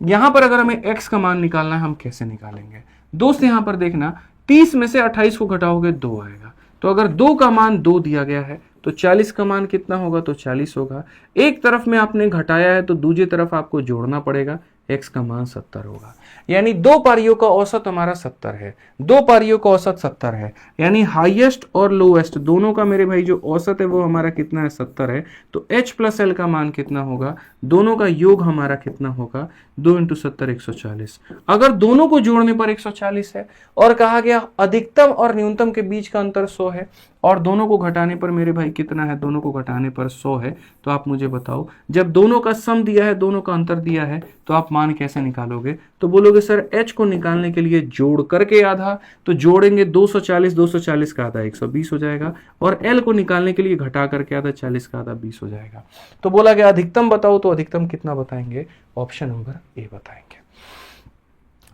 [SPEAKER 1] यहाँ पर अगर हमें x का मान निकालना है, हम कैसे निकालेंगे दोस्त, यहाँ पर देखना, 30 में से 28 को घटाओगे 2 आएगा। तो अगर 2 का मान 2 दिया गया है तो 40 का मान कितना होगा, तो 40 होगा। एक तरफ में आपने घटाया है तो दूसरी तरफ आपको जोड़ना पड़ेगा, x का मान 70 होगा। यानी 2 पारियों का औसत हमारा 70 है, 2 पारियों का औसत 70 है, यानी हाईएस्ट और लोएस्ट दोनों का मेरे भाई जो औसत है वो हमारा कितना है, 70 है। तो h + l का मान कितना होगा, दोनों का योग हमारा कितना होगा, 2 × 70 140। अगर दोनों को जोड़ने पर 140 है और कहा गया अधिकतम और न्यूनतम के बीच का अंतर 100 है, और दोनों को घटाने पर मेरे भाई कितना है, दोनों को घटाने पर 100 है, तो आप मुझे बताओ, जब दोनों का सम दिया है, दोनों का अंतर दिया है, तो आप मान कैसे निकालोगे, तो बोलोगे सर h को निकालने के लिए जोड़ करके आधा, तो जोड़ेंगे 240 का आधा 120 हो जाएगा, और l को निकालने के लिए घटा करके आधा 40 का आधा 20 हो जाएगा। तो बोला गया अधिकतम बताओ, तो अधिकतम कितना बताएंगे, ऑप्शन नंबर ए बताएंगे।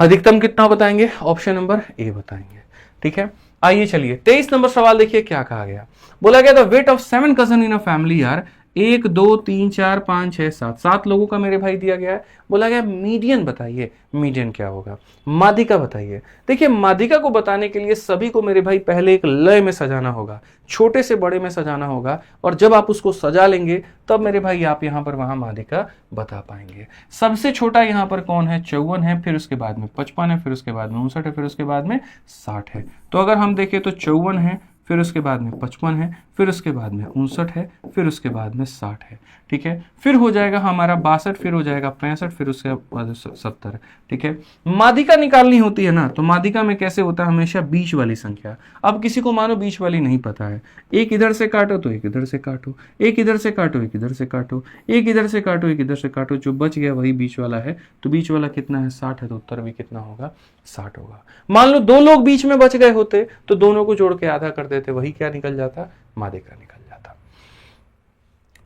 [SPEAKER 1] अधिकतम कितना बताएंगे, ऑप्शन नंबर ए बताएंगे, ठीक है। आइए चलिए 23 नंबर सवाल देखिए क्या कहा गया। बोला गया the weight of 7 cousin in a family are 1 2 3 4 5 6 7, 7 लोगों का मेरे भाई दिया गया है। बोला गया मीडियन बताइए, मीडियन क्या होगा, माध्यिका बताइए। देखिए माध्यिका को बताने के लिए सभी को मेरे भाई पहले एक लय में सजाना होगा, छोटे से बड़े में सजाना होगा, और जब आप उसको सजा लेंगे तब मेरे भाई आप यहाँ पर वहां माध्यिका बता पाएंगे। सबसे छोटा यहाँ पर कौन है, 54 है, फिर उसके बाद में 55 है, फिर उसके बाद में 59 है, फिर उसके बाद में 60 है। तो अगर हम देखें तो 54 है, फिर उसके बाद में 55 है, फिर उसके बाद में 59 है, फिर उसके बाद में 60 है। ठीक है, फिर हो जाएगा हमारा 62, फिर हो जाएगा 65, फिर उसके बाद 70। ठीक है, माध्यिका निकालनी होती है ना, तो माध्यिका में कैसे होता है, हमेशा बीच वाली संख्या। अब किसी को मानो बीच वाली नहीं पता है, एक इधर से काटो तो एक इधर से काटो, एक इधर से काटो एक इधर से काटो, एक इधर से काटो एक इधर से काटो, जो बच गया वही बीच वाला है। तो बीच वाला कितना है, 60 है, तो उत्तर भी कितना होगा, 60 होगा। मान लो दो लोग बीच में बच गए होते तो दोनों को जोड़ के आधा कर देते, वही क्या निकल जाता, माध्यिका निकल जाता।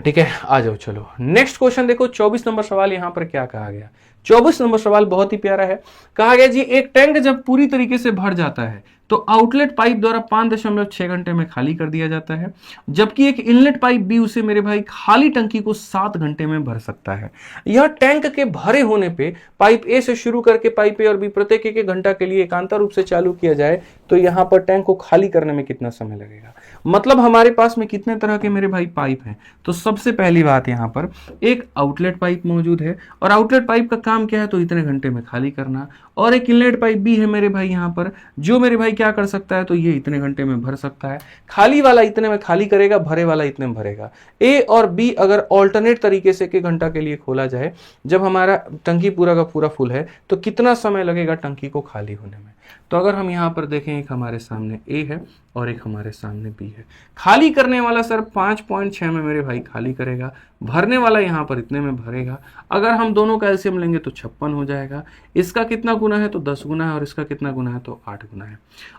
[SPEAKER 1] ठीक है, आ जाओ चलो नेक्स्ट क्वेश्चन देखो। 24 नंबर सवाल यहां पर क्या कहा गया। 24 नंबर सवाल बहुत ही प्यारा है। कहा गया जी एक टैंक जब पूरी तरीके से भर जाता है तो आउटलेट पाइप द्वारा 5.6 घंटे में खाली कर दिया जाता है, जबकि एक इनलेट पाइप भी उसे मेरे भाई खाली टंकी को 7 घंटे में भर सकता है। यह टैंक के भरे होने पे पाइप ए से शुरू करके पाइप ए और बी प्रत्येक एक घंटा के लिए एकांतर रूप से चालू किया जाए तो यहां पर टैंक को खाली करने में कितना समय लगेगा। मतलब हमारे पास में कितने तरह के मेरे भाई पाइप हैं। तो सबसे पहली बात यहां पर एक आउटलेट पाइप मौजूद है और आउटलेट पाइप का काम क्या है, तो इतने घंटे में खाली करना, और एक इनलेट पाइप भी है मेरे भाई यहां पर, जो मेरे भाई क्या कर सकता है, तो ये इतने घंटे में भर सकता है। खाली वाला इतने में खाली करेगा, भरे वाला इतने में भरेगा। ए और बी अगर ऑल्टरनेट तरीके से एक घंटा के लिए खोला जाए, जब हमारा टंकी पूरा का पूरा फुल है, तो कितना समय लगेगा टंकी को खाली होने में। तो अगर हम यहां पर देखें, एक हमारे सामने ए है और एक हमारे सामने बी है। खाली करने वाला सर 5.6 में मेरे भाई खाली करेगा, भरने वाला यहां पर इतने में भरेगा। अगर हम दोनों का एलसीएम लेंगे तो 56 हो जाएगा। इसका कितना गुना है, तो 10 गुना है, और इसका कितना गुना है, तो 8 गुना है।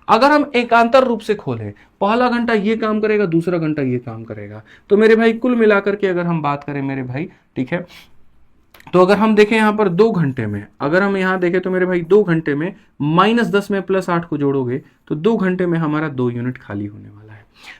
[SPEAKER 1] अगर हम एकांतर रूप से खोलें, पहला घंटा ये काम करेगा, दूसरा घंटा ये काम करेगा, तो मेरे भाई कुल मिलाकर के अगर हम बात करें मेरे भाई, ठीक है, तो अगर हम देखें यहां पर 2 घंटे में, अगर हम यहां देखें तो मेरे भाई 2 घंटे में -10 में +8 को जोड़ोगे तो 2 घंटे में हमारा 2 यूनिट खाली होने वाला है।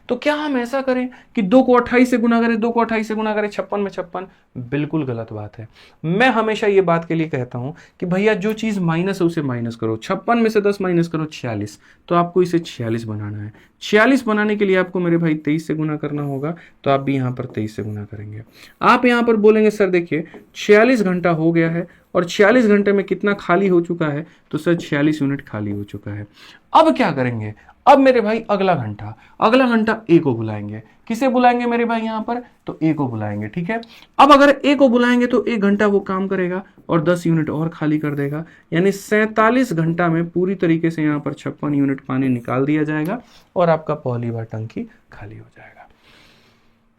[SPEAKER 1] तो क्या हम ऐसा करें कि 2 को 28 से गुना करें, 2 को 28 से गुना करें 56 में 56? बिल्कुल गलत बात है। मैं हमेशा ये बात के लिए कहता हूं कि भैया जो चीज माइनस है उसे माइनस करो। 56 में से 10 माइनस करो 46, तो आपको इसे 46 बनाना है। 46 बनाने के लिए आपको मेरे भाई 23 से गुना करना होगा, तो आप भी यहां पर 23 से गुना करेंगे। आप यहां पर बोलेंगे सर देखिए 46 घंटा हो गया है और 46 घंटे में कितना खाली हो चुका है, तो सर 46 यूनिट खाली हो चुका है। अब क्या करेंगे, अब मेरे भाई अगला घंटा ए को बुलाएंगे। किसे बुलाएंगे मेरे भाई यहां पर, तो ए को बुलाएंगे। ठीक है, अब अगर ए को बुलाएंगे तो 1 घंटा वो काम करेगा और 10 यूनिट और खाली कर देगा, यानी 47 घंटा में पूरी तरीके से यहां पर 56 यूनिट पानी निकाल दिया जाएगा और आपका पहली बार टंकी खाली हो जाएगा।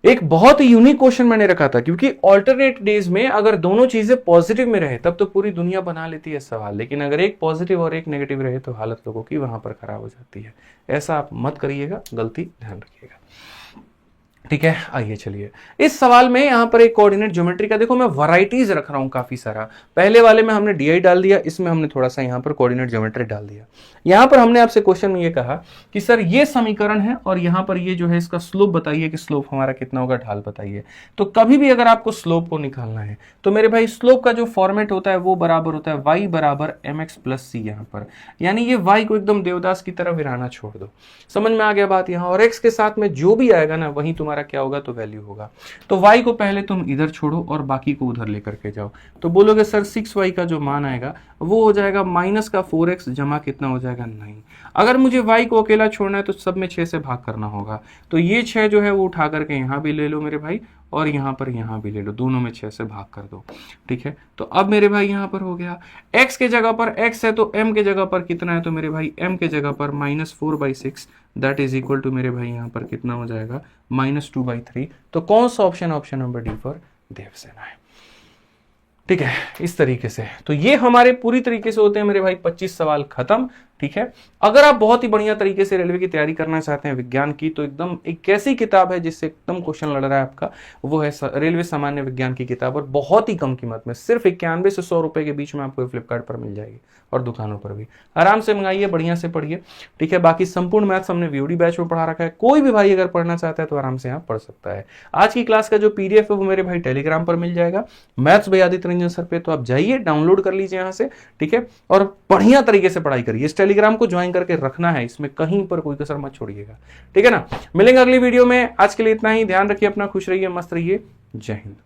[SPEAKER 1] एक बहुत ही यूनिक क्वेश्चन मैंने रखा था, क्योंकि ऑल्टरनेट डेज में अगर दोनों चीजें पॉजिटिव में रहे तब तो पूरी दुनिया बना लेती है सवाल, लेकिन अगर एक पॉजिटिव और एक नेगेटिव रहे तो हालत लोगों की वहां पर खराब हो जाती है। ऐसा आप मत करिएगा, गलती ध्यान रखिएगा। ठीक है, आइए चलिए इस सवाल में यहां पर एक कोऑर्डिनेट ज्योमेट्री का देखो मैं वैरायटीज रख रहा हूं काफी सारा। पहले वाले में हमने डीआई डाल दिया, इसमें हमने थोड़ा सा यहां पर कोऑर्डिनेट ज्योमेट्री डाल दिया। यहां पर हमने आपसे क्वेश्चन में ये कहा कि सर ये समीकरण है और यहां पर ये जो है इसका स्लोप बताइए कि स्लोप हमारा कितना होगा, ढाल बताइए। तो कभी भी अगर आपको स्लोप को निकालना है तो मेरे भाई स्लोप का जो फॉर्मेट होता है वो बराबर होता है y बराबर mx प्लस सी। यहां पर यानी ये y को एकदम देवदास की तरह विराना छोड़ दो। समझ में आ गया बात यहां, और x के साथ में जो भी आएगा ना वही तुम्हारा क्या होगा, तो वैल्यू होगा। तो y को पहले तुम इधर छोड़ो और बाकी को उधर लेकर के जाओ, तो बोलोगे सर 6y का जो मान आएगा वो हो जाएगा माइनस का 4x जमा कितना हो जाएगा 9। अगर मुझे y को अकेला छोड़ना है तो सब में 6 से भाग करना होगा, तो ये 6 जो है वो उठा करके यहां भी ले लो मेरे भाई और यहां भी ले लो, दोनों में 6 से भाग कर दो। ठीक है, तो अब मेरे भाई यहां पर हो गया x के जगह पर x है तो m के जगह पर कितना है, तो मेरे भाई m के जगह पर -4/6 दैट इज इक्वल टू मेरे भाई यहां पर कितना हो जाएगा -2/3। तो कौन सा option number D for Devsena है। ठीक है, इस तरीके से तो ये हमारे पूरी तरीके से होते हैं मेरे भाई 25 सवाल खत्म। ठीक है, अगर आप बहुत ही बढ़िया तरीके से रेलवे की तैयारी करना चाहते हैं विज्ञान की, तो एकदम एक ऐसी किताब है जिससे एकदम क्वेश्चन लड़ रहा है आपका, वो है रेलवे सामान्य विज्ञान की किताब, और बहुत ही कम कीमत में सिर्फ 91 से 100 रुपए के बीच में आपको फ्लिपकार्ट पर मिल जाएगी और दुकानों पर भी। आराम से मंगाइए, बढ़िया से पढ़िए। ठीक है, बाकी संपूर्ण मैथ्स हमने वीओडी बैच में पढ़ा रखा है, कोई भी भाई अगर पढ़ना चाहता है तो आराम से यहाँ पढ़ सकता है। आज की क्लास का जो पीडीएफ है वो मेरे भाई टेलीग्राम पर मिल जाएगा, maths by Aditya Ranjan sir पे, तो आप जाइए डाउनलोड कर लीजिए यहाँ से। ठीक है, और बढ़िया तरीके से पढ़ाई करिए। इस टेलीग्राम को ज्वाइन करके रखना है, इसमें कहीं पर कोई कसर मत छोड़िएगा। ठीक है ना, मिलेंगे अगली वीडियो में। आज के लिए इतना ही, ध्यान रखिए अपना, खुश रहिए, मस्त रहिए, जय हिंद।